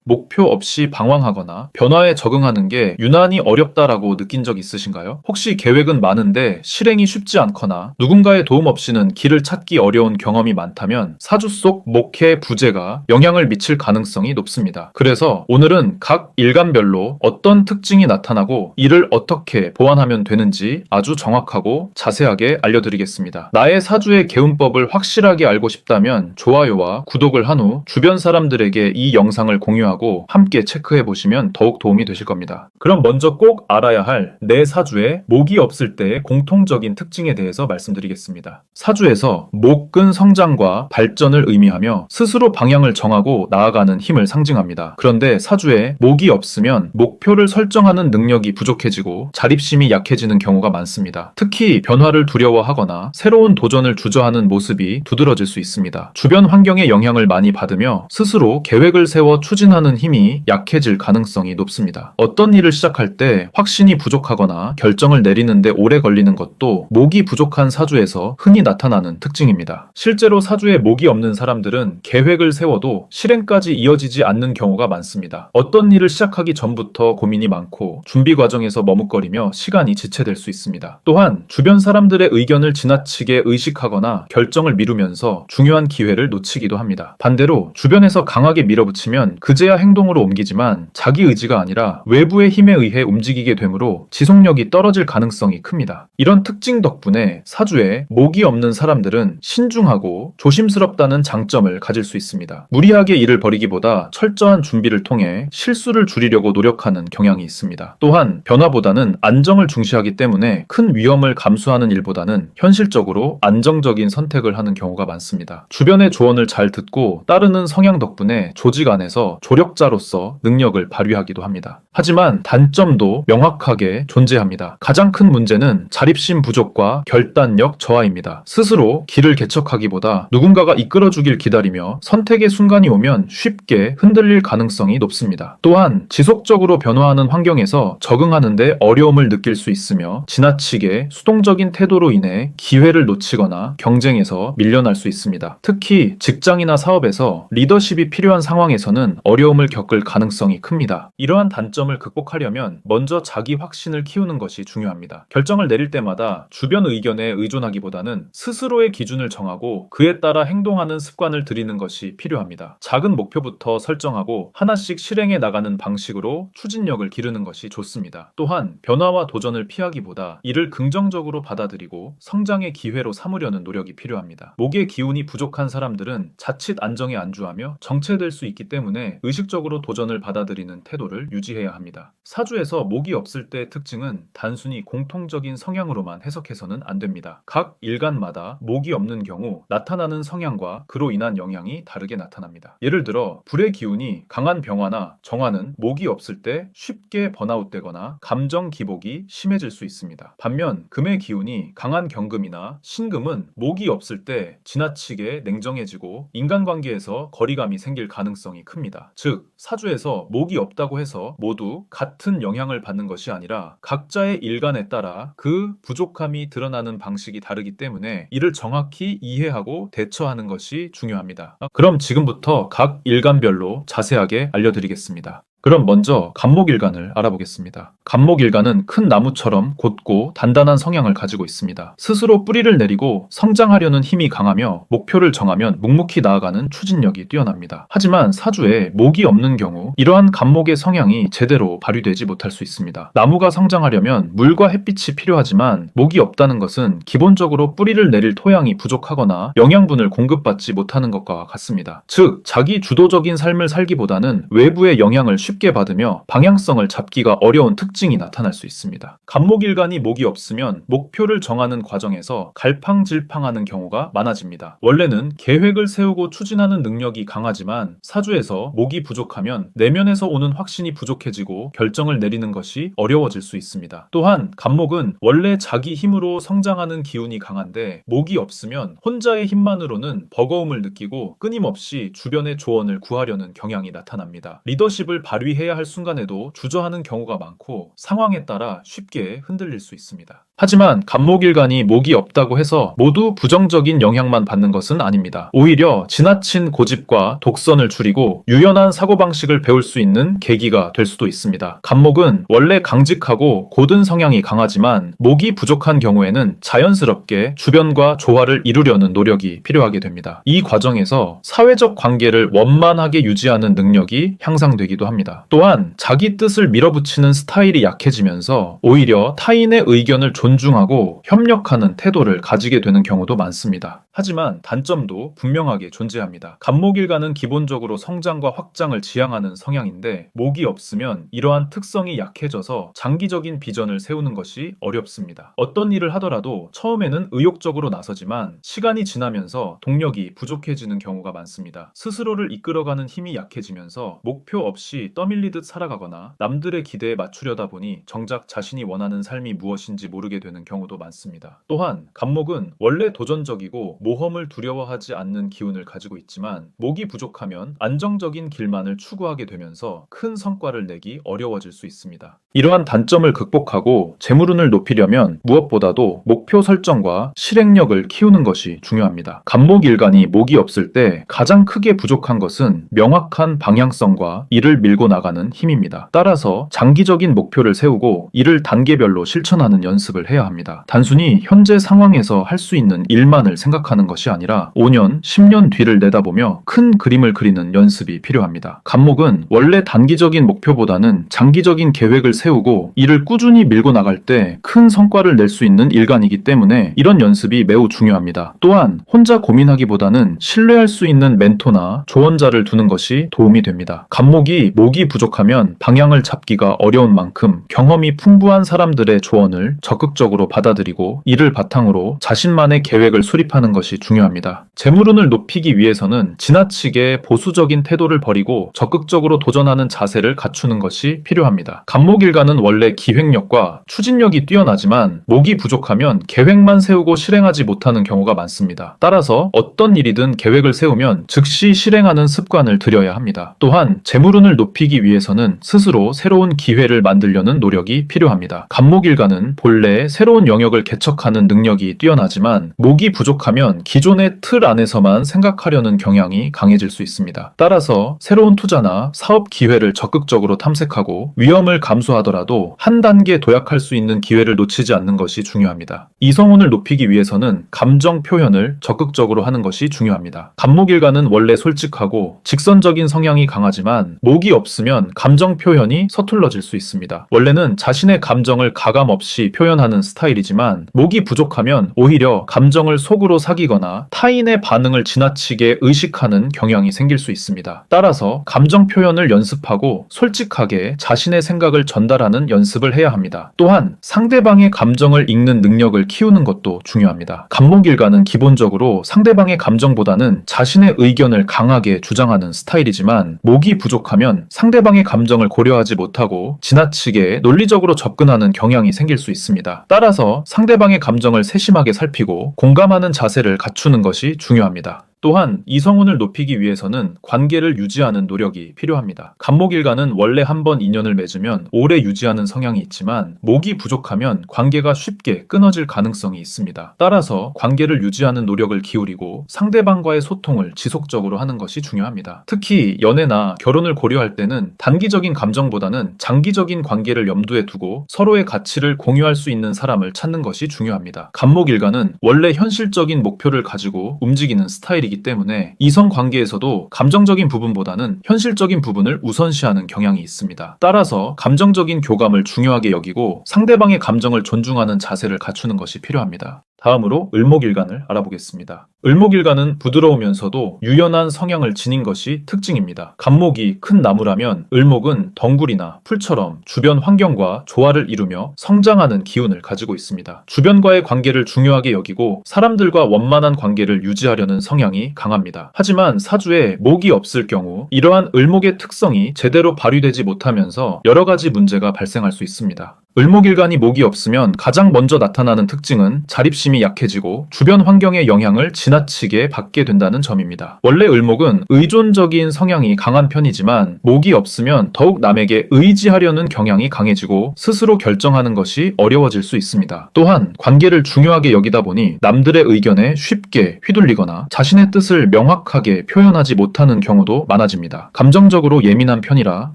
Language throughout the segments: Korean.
목표 없이 방황하거나 변화에 적응하는 게 유난히 어렵다라고 느낀 적 있으신가요? 혹시 계획은 많은데 실행이 쉽지 않거나 누군가의 도움 없이는 길을 찾기 어려운 경험이 많다면 사주 속 목해 부재가 영향을 미칠 가능성이 높습니다. 그래서 오늘은 각 일간별로 어떤 특징이 나타나고 이를 어떻게 보완하면 되는지 아주 정확하고 자세하게 알려드리겠습니다. 나의 사주의 개운법을 확실하게 알고 싶다면 좋아요와 구독을 한 후 주변 사람들에게 이 영상을 공유하고 함께 체크해 보시면 더욱 도움이 되실 겁니다. 그럼 먼저 꼭 알아야 할 내 사주에 목이 없을 때의 공통적인 특징에 대해서 말씀드리겠습니다. 사주에서 목은 성장과 발전을 의미하며 스스로 방향을 정하고 나아가는 힘을 상징합니다. 그런데 사주에 목이 없으면 목표를 설정하는 능력이 부족해지고 자립심이 약해지는 경우가 많습니다. 특히 변화를 두려워하거나 새로운 도전을 주저하는 모습이 두드러질 수 있습니다. 주변 환경의 영향을 많이 받으며 스스로 계획을 세워 추진하는 힘이 약해질 가능성이 높습니다. 어떤 일을 시작할 때 확신이 부족하거나 결정을 내리는데 오래 걸리는 것도 목이 부족한 사주에서 흔히 나타나는 특징입니다. 실제로 사주에 목이 없는 사람들은 계획을 세워도 실행까지 이어지지 않는 경우가 많습니다. 어떤 일을 시작하기 전부터 고민이 많고 준비 과정에서 머뭇거리며 시간이 지체될 수 있습니다. 또한 주변 사람들의 의견을 지나치게 의식하거나 결정을 미루면서 중요한 기회를 놓치기도 합니다. 반대로 주변에서 강하게 밀어붙이면 그제야 행동으로 옮기지만 자기 의지가 아니라 외부의 힘에 의해 움직이게 되므로 지속력이 떨어질 가능성이 큽니다. 이런 특징 덕분에 사주에 목이 없는 사람들은 신중하고 조심스럽다는 장점을 가질 수 있습니다. 무리하게 일을 벌이기보다 철저한 준비를 통해 실수를 줄이려고 노력하는 경향이 있습니다. 또한 변화보다는 안정을 중시하기 때문에 큰 위험을 감수하는 일보다는 현실적으로 안정적인 선택을 하는 경우가 많습니다. 주변의 조언을 잘 듣고 따르는 성향 덕분에 조직 안에서 조력자로서 능력을 발휘하기도 합니다. 하지만 단점도 명확하게 존재합니다. 가장 큰 문제는 자립심 부족과 결단력 저하입니다. 스스로 길을 개척하기보다 누군가가 이끌어주길 기다리며 선택의 순간이 오면 쉽게 흔들릴 가능성이 높습니다. 또한 지속적으로 변화하는 환경에서 적응하는데 어려움을 느낄 수 있으며 지나치게 수동적인 태도로 인해 기회를 놓치거나 경쟁에서 밀려날 수 있습니다. 특히 직장이나 사업에서 리더십이 필요한 상황에서는 어려움을 겪을 가능성이 큽니다. 이러한 단점을 극복하려면 먼저 자기 확신을 키우는 것이 중요합니다. 결정을 내릴 때마다 주변 의견에 의존하기보다는 스스로의 기준을 정하고 그에 따라 행동하는 습관을 들이는 것이 필요합니다. 작은 목표부터 설정하고 하나씩 실행해 나가는 방식으로 추진력을 기르는 것이 좋습니다. 또한 변화와 도전을 피하기보다 이를 긍정적으로 받아들이고 성장의 기회로 삼으려는 노력이 필요합니다. 목의 기운이 부족한 사람들은 자칫 안정에 안주하며 정체될 수 있기 때문에 의식적으로 도전을 받아들이는 태도를 유지해야 합니다. 사주에서 목이 없을 때의 특징은 단순히 공통적인 성향으로만 해석해서는 안 됩니다. 각 일간마다 목이 없는 경우 나타나는 성향과 그로 인한 영향이 다르게 나타납니다. 예를 들어 불의 기운이 강한 병화나 정화는 목이 없을 때 쉽게 번아웃되거나 감정 기복이 심해질 수 있습니다. 반면 금의 기운이 강한 경금이나 신금은 목이 없을 때 지나치게 냉정해지고 인간관계에서 거리감이 생길 가능성이 큽니다. 즉 사주에서 목이 없다고 해서 모두 같은 영향을 받는 것이 아니라 각자의 일간에 따라 그 부족함이 드러나는 방식이 다르기 때문에 이를 정확히 이해하고 대처하는 것이 중요합니다. 그럼 지금부터 각 일간별로 자세하게 알려드리겠습니다. 그럼 먼저 간목일간을 알아보겠습니다. 간목일간은 큰 나무처럼 곧고 단단한 성향을 가지고 있습니다. 스스로 뿌리를 내리고 성장하려는 힘이 강하며 목표를 정하면 묵묵히 나아가는 추진력이 뛰어납니다. 하지만 사주에 목이 없는 경우 이러한 간목의 성향이 제대로 발휘되지 못할 수 있습니다. 나무가 성장하려면 물과 햇빛이 필요하지만 목이 없다는 것은 기본적으로 뿌리를 내릴 토양이 부족하거나 영양분을 공급받지 못하는 것과 같습니다. 즉 자기 주도적인 삶을 살기보다는 외부의 영향을 쉽게 받으며 방향성을 잡기가 어려운 특징이 나타날 수 있습니다. 간목일간이 목이 없으면 목표를 정하는 과정에서 갈팡질팡하는 경우가 많아집니다. 원래는 계획을 세우고 추진하는 능력이 강하지만 사주에서 목이 부족하면 내면에서 오는 확신이 부족해지고 결정을 내리는 것이 어려워질 수 있습니다. 또한 간목은 원래 자기 힘으로 성장하는 기운이 강한데 목이 없으면 혼자의 힘만으로는 버거움을 느끼고 끊임없이 주변의 조언을 구하려는 경향이 나타납니다. 리더십을 발휘해야 할 순간에도 주저하는 경우가 많고 상황에 따라 쉽게 흔들릴 수 있습니다. 하지만 갑목일간이 목이 없다고 해서 모두 부정적인 영향만 받는 것은 아닙니다. 오히려 지나친 고집과 독선을 줄이고 유연한 사고방식을 배울 수 있는 계기가 될 수도 있습니다. 갑목은 원래 강직하고 고든 성향이 강하지만 목이 부족한 경우에는 자연스럽게 주변과 조화를 이루려는 노력이 필요하게 됩니다. 이 과정에서 사회적 관계를 원만하게 유지하는 능력이 향상되기도 합니다. 또한 자기 뜻을 밀어붙이는 스타일이 약해지면서 오히려 타인의 의견을 존중하고 협력하는 태도를 가지게 되는 경우도 많습니다. 하지만 단점도 분명하게 존재합니다. 갑목일간은 기본적으로 성장과 확장을 지향하는 성향인데 목이 없으면 이러한 특성이 약해져서 장기적인 비전을 세우는 것이 어렵습니다. 어떤 일을 하더라도 처음에는 의욕적으로 나서지만 시간이 지나면서 동력이 부족해지는 경우가 많습니다. 스스로를 이끌어가는 힘이 약해지면서 목표 없이 떠밀리듯 살아가거나 남들의 기대에 맞추려다 보니 정작 자신이 원하는 삶이 무엇인지 모르게 되는 경우도 많습니다. 또한 갑목은 원래 도전적이고 모험을 두려워하지 않는 기운을 가지고 있지만 목이 부족하면 안정적인 길만을 추구하게 되면서 큰 성과를 내기 어려워질 수 있습니다. 이러한 단점을 극복하고 재물운을 높이려면 무엇보다도 목표 설정과 실행력을 키우는 것이 중요합니다. 갑목일간이 목이 없을 때 가장 크게 부족한 것은 명확한 방향성과 이를 밀고 나가는 힘입니다. 따라서 장기적인 목표를 세우고 이를 단계별로 실천하는 연습을 해야 합니다. 단순히 현재 상황에서 할 수 있는 일만을 생각하는 것이 아니라 5년, 10년 뒤를 내다보며 큰 그림을 그리는 연습이 필요합니다. 갑목은 원래 단기적인 목표보다는 장기적인 계획을 세우고 이를 꾸준히 밀고 나갈 때 큰 성과를 낼 수 있는 일간이기 때문에 이런 연습이 매우 중요합니다. 또한 혼자 고민하기보다는 신뢰할 수 있는 멘토나 조언자를 두는 것이 도움이 됩니다. 갑목이 목이 부족하면 방향을 잡기가 어려운 만큼 경험이 풍부한 사람들의 조언을 적극적으로 받아들이고 이를 바탕으로 자신만의 계획을 수립하는 것이 중요합니다. 재물운을 높이기 위해서는 지나치게 보수적인 태도를 버리고 적극적으로 도전하는 자세를 갖추는 것이 필요합니다. 갑목일간은 원래 기획력과 추진력이 뛰어나지만 목이 부족하면 계획만 세우고 실행하지 못하는 경우가 많습니다. 따라서 어떤 일이든 계획을 세우면 즉시 실행하는 습관을 들여야 합니다. 또한 재물운을 높이기 위해서는 스스로 새로운 기회를 만들려는 노력이 필요합니다. 갑목일간은 본래 새로운 영역을 개척하는 능력이 뛰어나지만 목이 부족하면 기존의 틀 안에서만 생각하려는 경향이 강해질 수 있습니다. 따라서 새로운 투자나 사업 기회를 적극적으로 탐색하고 위험을 감수하더라도 한 단계 도약할 수 있는 기회를 놓치지 않는 것이 중요합니다. 이성운을 높이기 위해서는 감정 표현을 적극적으로 하는 것이 중요합니다. 갑목일간은 원래 솔직하고 직선적인 성향이 강하지만 목이 없으면 감정 표현이 서툴러질 수 있습니다. 원래는 자신의 감정을 가감 없이 표현하는 스타일이지만 목이 부족하면 오히려 감정을 속으로 사귀거나 타인의 반응을 지나치게 의식하는 경향이 생길 수 있습니다. 따라서 감정 표현을 연습하고 솔직하게 자신의 생각을 전달하는 연습을 해야 합니다. 또한 상대방의 감정을 읽는 능력을 키우는 것도 중요합니다. 갑목일간은 기본적으로 상대방의 감정보다는 자신의 의견을 강하게 주장하는 스타일이지만 목이 부족하면 상대방의 감정을 고려하지 못하고 지나치게 논리적으로 접근하는 경향이 생길 수 있습니다. 따라서 상대방의 감정을 세심하게 살피고 공감하는 자세를 갖추는 것이 중요합니다. 또한 이성운을 높이기 위해서는 관계를 유지하는 노력이 필요합니다. 갑목일간은 원래 한번 인연을 맺으면 오래 유지하는 성향이 있지만 목이 부족하면 관계가 쉽게 끊어질 가능성이 있습니다. 따라서 관계를 유지하는 노력을 기울이고 상대방과의 소통을 지속적으로 하는 것이 중요합니다. 특히 연애나 결혼을 고려할 때는 단기적인 감정보다는 장기적인 관계를 염두에 두고 서로의 가치를 공유할 수 있는 사람을 찾는 것이 중요합니다. 갑목일간은 원래 현실적인 목표를 가지고 움직이는 스타일이기 때문에 이성 관계에서도 감정적인 부분보다는 현실적인 부분을 우선시하는 경향이 있습니다. 따라서 감정적인 교감을 중요하게 여기고 상대방의 감정을 존중하는 자세를 갖추는 것이 필요합니다. 다음으로 을목일간을 알아보겠습니다. 을목일간은 부드러우면서도 유연한 성향을 지닌 것이 특징입니다. 갑목이 큰 나무라면 을목은 덩굴이나 풀처럼 주변 환경과 조화를 이루며 성장하는 기운을 가지고 있습니다. 주변과의 관계를 중요하게 여기고 사람들과 원만한 관계를 유지하려는 성향이 강합니다. 하지만 사주에 목이 없을 경우 이러한 을목의 특성이 제대로 발휘되지 못하면서 여러 가지 문제가 발생할 수 있습니다. 을목일간이 목이 없으면 가장 먼저 나타나는 특징은 자립심이 약해지고 주변 환경의 영향을 지나치게 받게 된다는 점입니다. 원래 을목은 의존적인 성향이 강한 편이지만 목이 없으면 더욱 남에게 의지하려는 경향이 강해지고 스스로 결정하는 것이 어려워질 수 있습니다. 또한 관계를 중요하게 여기다 보니 남들의 의견에 쉽게 휘둘리거나 자신의 뜻을 명확하게 표현하지 못하는 경우도 많아집니다. 감정적으로 예민한 편이라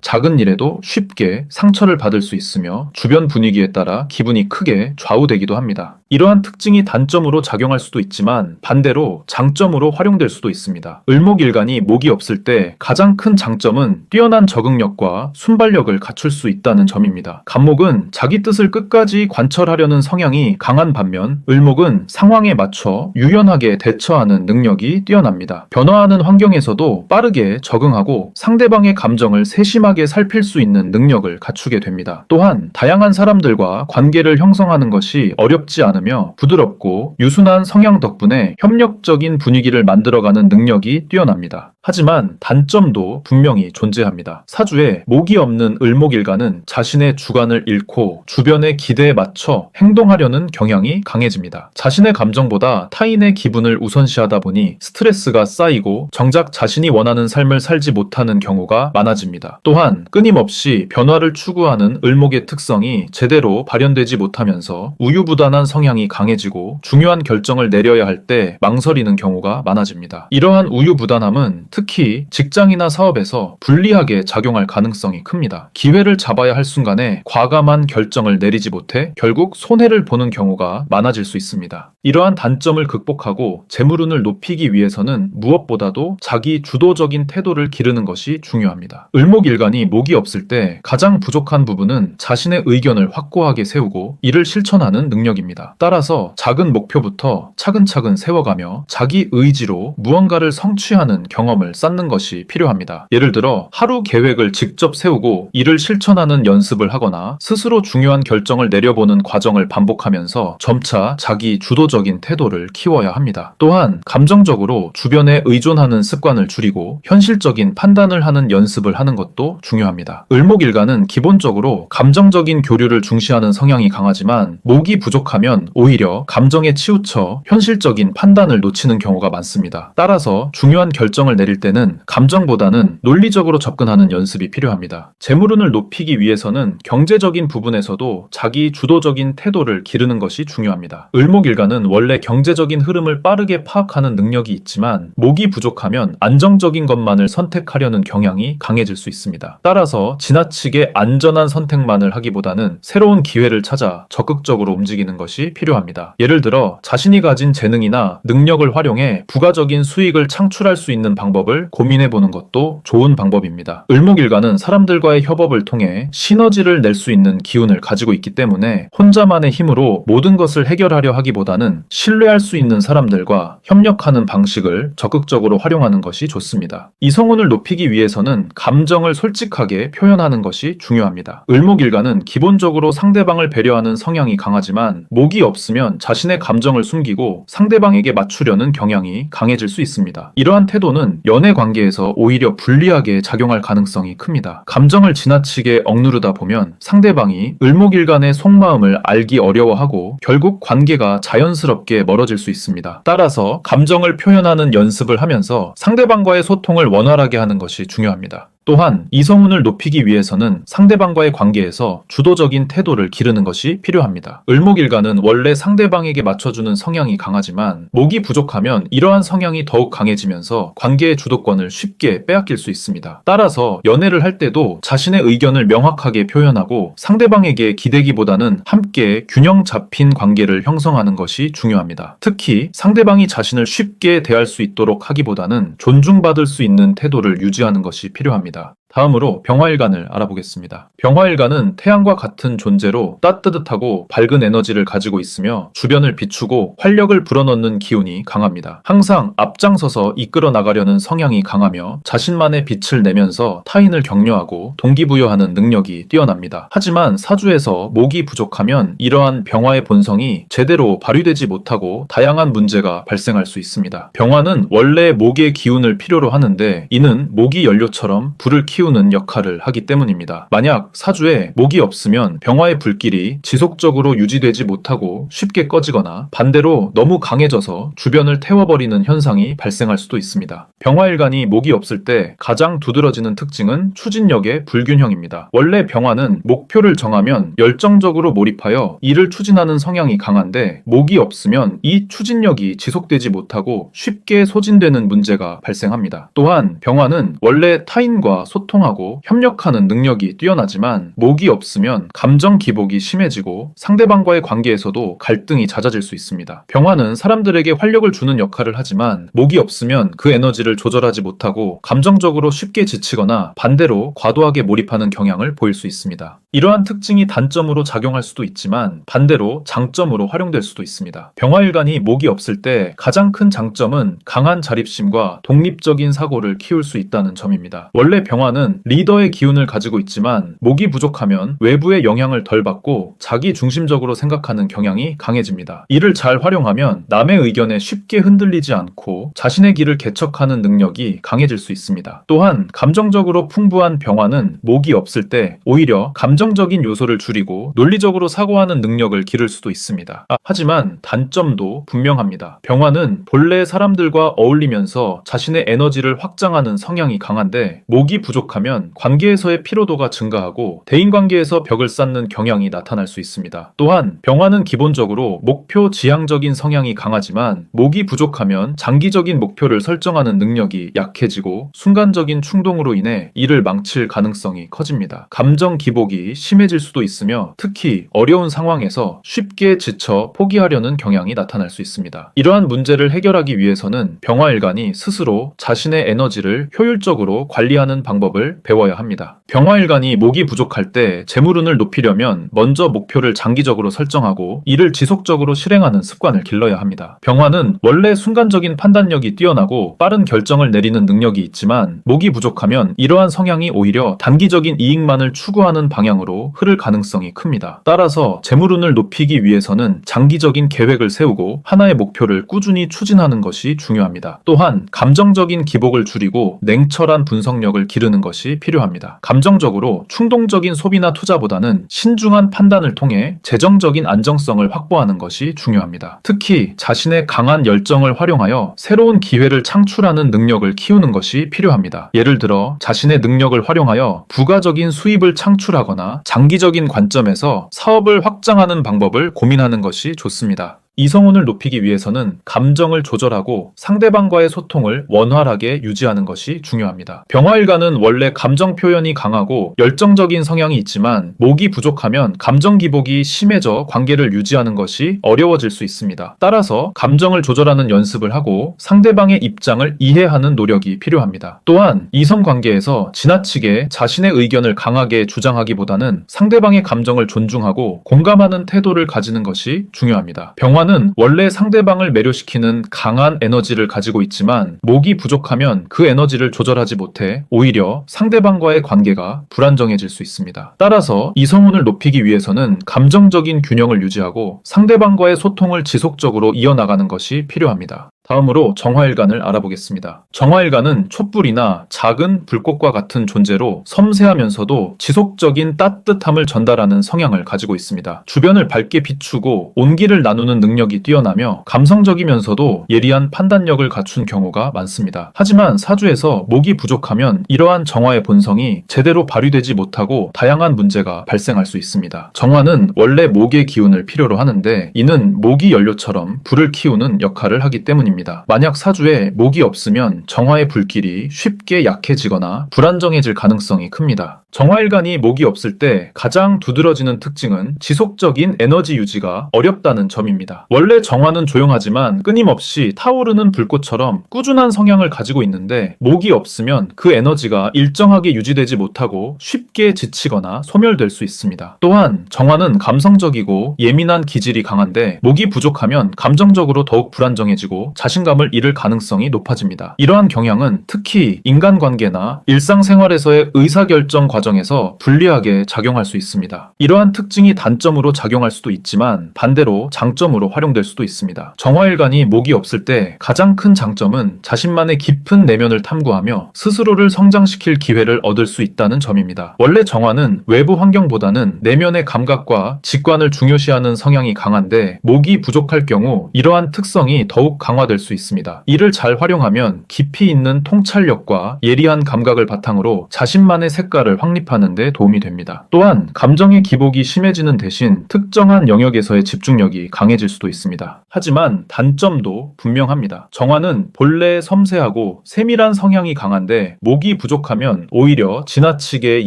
작은 일에도 쉽게 상처를 받을 수 있으며 주변 분위기에 따라 기분이 크게 좌우되기도 합니다. 이러한 특징이 단점으로 작용할 수도 있지만 반대로 장점으로 활용될 수도 있습니다. 을목일간이 목이 없을 때 가장 큰 장점은 뛰어난 적응력과 순발력을 갖출 수 있다는 점입니다. 간목은 자기 뜻을 끝까지 관철하려는 성향이 강한 반면 을목은 상황에 맞춰 유연하게 대처하는 능력이 뛰어납니다. 변화하는 환경에서도 빠르게 적응하고 상대방의 감정을 세심하게 살필 수 있는 능력을 갖추게 됩니다. 또한 다양한 사람들과 관계를 형성하는 것이 어렵지 않으며 부드럽고 유순한 성향 덕분에 협력적인 분위기를 만들어가는 능력이 뛰어납니다. 하지만 단점도 분명히 존재합니다. 사주에 목이 없는 을목일간은 자신의 주관을 잃고 주변의 기대에 맞춰 행동하려는 경향이 강해집니다. 자신의 감정보다 타인의 기분을 우선시하다 보니 스트레스가 쌓이고 정작 자신이 원하는 삶을 살지 못하는 경우가 많아집니다. 또한 끊임없이 변화를 추구하는 을목의 특성이 제대로 발현되지 못하면서 우유부단한 성향이 강해지고 중요한 결정을 내려야 할 때 망설이는 경우가 많아집니다. 이러한 우유부단함은 특히 직장이나 사업에서 불리하게 작용할 가능성이 큽니다. 기회를 잡아야 할 순간에 과감한 결정을 내리지 못해 결국 손해를 보는 경우가 많아질 수 있습니다. 이러한 단점을 극복하고 재물운을 높이기 위해서는 무엇보다도 자기 주도적인 태도를 기르는 것이 중요합니다. 을목일간이 목이 없을 때 가장 부족한 부분은 자신의 의견을 확고하게 세우고 이를 실천하는 능력입니다. 따라서 작은 목표부터 차근차근 세워가며 자기 의지로 무언가를 성취하는 경험을 쌓는 것이 필요합니다. 예를 들어 하루 계획을 직접 세우고 이를 실천하는 연습을 하거나 스스로 중요한 결정을 내려보는 과정을 반복하면서 점차 자기 주도적인 태도를 키워야 합니다. 또한 감정적으로 주변에 의존하는 습관을 줄이고 현실적인 판단을 하는 연습을 하는 것도 중요합니다. 을목일간은 기본적으로 감정적인 교류를 중시하는 성향이 강하지만 목이 부족하면 오히려 감정에 치우쳐 현실적인 판단을 놓치는 경우가 많습니다. 따라서 중요한 결정을 내릴 때는 감정보다는 논리적으로 접근하는 연습이 필요합니다. 재물운을 높이기 위해서는 경제적인 부분에서도 자기 주도적인 태도를 기르는 것이 중요합니다. 을목일간은 원래 경제적인 흐름을 빠르게 파악하는 능력이 있지만 목이 부족하면 안정적인 것만을 선택하려는 경향이 강해질 수 있습니다. 따라서 지나치게 안전한 선택만을 하기보다는 새로운 기회를 찾아 적극적으로 움직이는 것이 필요합니다. 예를 들어 자신이 가진 재능이나 능력을 활용해 부가적인 수익을 창출할 수 있는 방법을 고민해보는 것도 좋은 방법입니다. 을목일간은 사람들과의 협업을 통해 시너지를 낼 수 있는 기운을 가지고 있기 때문에 혼자만의 힘으로 모든 것을 해결하려 하기보다는 신뢰할 수 있는 사람들과 협력하는 방식을 적극적으로 활용하는 것이 좋습니다. 이성운을 높이기 위해서는 감정을 솔직하게 표현하는 것이 중요합니다. 을목일간은 기본적으로 상대방을 배려하는 성향이 강하지만 목이 없으면 자신의 감정을 숨기고 상대방에게 맞추려는 경향이 강해질 수 있습니다. 이러한 태도는 연애 관계에서 오히려 불리하게 작용할 가능성이 큽니다. 감정을 지나치게 억누르다 보면 상대방이 을목일간의 속마음을 알기 어려워하고 결국 관계가 자연스럽게 멀어질 수 있습니다. 따라서 감정을 표현하는 연습을 하면서 상대방과의 소통을 원활하게 하는 것이 중요합니다. 또한 이성운을 높이기 위해서는 상대방과의 관계에서 주도적인 태도를 기르는 것이 필요합니다. 을목일간은 원래 상대방에게 맞춰주는 성향이 강하지만 목이 부족하면 이러한 성향이 더욱 강해지면서 관계의 주도권을 쉽게 빼앗길 수 있습니다. 따라서 연애를 할 때도 자신의 의견을 명확하게 표현하고 상대방에게 기대기보다는 함께 균형 잡힌 관계를 형성하는 것이 중요합니다. 특히 상대방이 자신을 쉽게 대할 수 있도록 하기보다는 존중받을 수 있는 태도를 유지하는 것이 필요합니다. 다음으로 병화일간을 알아보겠습니다. 병화일간은 태양과 같은 존재로 따뜻하고 밝은 에너지를 가지고 있으며 주변을 비추고 활력을 불어넣는 기운이 강합니다. 항상 앞장서서 이끌어 나가려는 성향이 강하며 자신만의 빛을 내면서 타인을 격려하고 동기부여하는 능력이 뛰어납니다. 하지만 사주에서 목이 부족하면 이러한 병화의 본성이 제대로 발휘되지 못하고 다양한 문제가 발생할 수 있습니다. 병화는 원래 목의 기운을 필요로 하는데 이는 모기 연료처럼 불을 키우는 키우는 역할을 하기 때문입니다. 만약 사주에 목이 없으면 병화의 불길이 지속적으로 유지되지 못하고 쉽게 꺼지거나 반대로 너무 강해져서 주변을 태워버리는 현상이 발생할 수도 있습니다. 병화일간이 목이 없을 때 가장 두드러지는 특징은 추진력의 불균형입니다. 원래 병화는 목표를 정하면 열정적으로 몰입하여 이를 추진하는 성향이 강한데 목이 없으면 이 추진력이 지속되지 못하고 쉽게 소진되는 문제가 발생합니다. 또한 병화는 원래 타인과 소통하고 협력하는 능력이 뛰어나지만 목이 없으면 감정 기복이 심해지고 상대방과의 관계에서도 갈등이 잦아질 수 있습니다. 병화는 사람들에게 활력을 주는 역할을 하지만 목이 없으면 그 에너지를 조절하지 못하고 감정적으로 쉽게 지치거나 반대로 과도하게 몰입하는 경향을 보일 수 있습니다. 이러한 특징이 단점으로 작용할 수도 있지만 반대로 장점으로 활용될 수도 있습니다. 병화일간이 목이 없을 때 가장 큰 장점은 강한 자립심과 독립적인 사고를 키울 수 있다는 점입니다. 원래 병화는 리더의 기운을 가지고 있지만 목이 부족하면 외부의 영향을 덜 받고 자기 중심적으로 생각하는 경향이 강해집니다. 이를 잘 활용하면 남의 의견에 쉽게 흔들리지 않고 자신의 길을 개척하는 능력이 강해질 수 있습니다. 또한 감정적으로 풍부한 병화는 목이 없을 때 오히려 감정적인 요소를 줄이고 논리적으로 사고하는 능력을 기를 수도 있습니다. 하지만 단점도 분명합니다. 병화는 본래 사람들과 어울리면서 자신의 에너지를 확장하는 성향이 강한데 목이 부족하면 관계에서의 피로도가 증가하고 대인관계에서 벽을 쌓는 경향이 나타날 수 있습니다. 또한 병화는 기본적으로 목표 지향적인 성향이 강하지만 목이 부족하면 장기적인 목표를 설정하는 능력이 약해지고 순간적인 충동으로 인해 이를 망칠 가능성이 커집니다. 감정 기복이 심해질 수도 있으며 특히 어려운 상황에서 쉽게 지쳐 포기하려는 경향이 나타날 수 있습니다. 이러한 문제를 해결하기 위해서는 병화일간이 스스로 자신의 에너지를 효율적으로 관리하는 방법을 배워야 합니다. 병화일간이 목이 부족할 때 재물운을 높이려면 먼저 목표를 장기적으로 설정하고 이를 지속적으로 실행하는 습관을 길러야 합니다. 병화는 원래 순간적인 판단력이 뛰어나고 빠른 결정을 내리는 능력이 있지만 목이 부족하면 이러한 성향이 오히려 단기적인 이익만을 추구하는 방향으로 흐를 가능성이 큽니다. 따라서 재물운을 높이기 위해서는 장기적인 계획을 세우고 하나의 목표를 꾸준히 추진하는 것이 중요합니다. 또한 감정적인 기복을 줄이고 냉철한 분석력을 기르는 것이 필요합니다. 감정적으로 충동적인 소비나 투자보다는 신중한 판단을 통해 재정적인 안정성을 확보하는 것이 중요합니다. 특히 자신의 강한 열정을 활용하여 새로운 기회를 창출하는 능력을 키우는 것이 필요합니다. 예를 들어 자신의 능력을 활용하여 부가적인 수입을 창출하거나 장기적인 관점에서 사업을 확장하는 방법을 고민하는 것이 좋습니다. 이성운을 높이기 위해서는 감정을 조절하고 상대방과의 소통을 원활하게 유지하는 것이 중요합니다. 병화일간은 원래 감정 표현이 강하고 열정적인 성향이 있지만 목이 부족하면 감정 기복이 심해져 관계를 유지하는 것이 어려워질 수 있습니다. 따라서 감정을 조절하는 연습을 하고 상대방의 입장을 이해하는 노력이 필요합니다. 또한 이성관계에서 지나치게 자신의 의견을 강하게 주장하기보다는 상대방의 감정을 존중하고 공감하는 태도를 가지는 것이 중요합니다. 병화는 원래 상대방을 매료시키는 강한 에너지를 가지고 있지만 목이 부족하면 그 에너지를 조절하지 못해 오히려 상대방과의 관계가 불안정해질 수 있습니다. 따라서 이성운을 높이기 위해서는 감정적인 균형을 유지하고 상대방과의 소통을 지속적으로 이어나가는 것이 필요합니다. 다음으로 정화일간을 알아보겠습니다. 정화일간은 촛불이나 작은 불꽃과 같은 존재로 섬세하면서도 지속적인 따뜻함을 전달하는 성향을 가지고 있습니다. 주변을 밝게 비추고 온기를 나누는 능력이 뛰어나며 감성적이면서도 예리한 판단력을 갖춘 경우가 많습니다. 하지만 사주에서 목이 부족하면 이러한 정화의 본성이 제대로 발휘되지 못하고 다양한 문제가 발생할 수 있습니다. 정화는 원래 목의 기운을 필요로 하는데 이는 모기 연료처럼 불을 키우는 역할을 하기 때문입니다. 만약 사주에 목이 없으면 정화의 불길이 쉽게 약해지거나 불안정해질 가능성이 큽니다. 정화일간이 목이 없을 때 가장 두드러지는 특징은 지속적인 에너지 유지가 어렵다는 점입니다. 원래 정화는 조용하지만 끊임없이 타오르는 불꽃처럼 꾸준한 성향을 가지고 있는데 목이 없으면 그 에너지가 일정하게 유지되지 못하고 쉽게 지치거나 소멸될 수 있습니다. 또한 정화는 감성적이고 예민한 기질이 강한데 목이 부족하면 감정적으로 더욱 불안정해지고 자신감을 잃을 가능성이 높아집니다. 이러한 경향은 특히 인간관계나 일상생활에서의 의사결정 과정에서 불리하게 작용할 수 있습니다. 이러한 특징이 단점으로 작용할 수도 있지만 반대로 장점으로 활용될 수도 있습니다. 정화일관이 목이 없을 때 가장 큰 장점은 자신만의 깊은 내면을 탐구하며 스스로를 성장시킬 기회를 얻을 수 있다는 점입니다. 원래 정화는 외부 환경보다는 내면의 감각과 직관을 중요시하는 성향이 강한데 목이 부족할 경우 이러한 특성이 더욱 강화될 수 있습니다. 이를 잘 활용하면 깊이 있는 통찰력과 예리한 감각을 바탕으로 자신만의 색깔을 확립하는 데 도움이 됩니다. 또한 감정의 기복이 심해지는 대신 특정한 영역에서의 집중력이 강해질 수도 있습니다. 하지만 단점도 분명합니다. 정화는 본래 섬세하고 세밀한 성향이 강한데 목이 부족하면 오히려 지나치게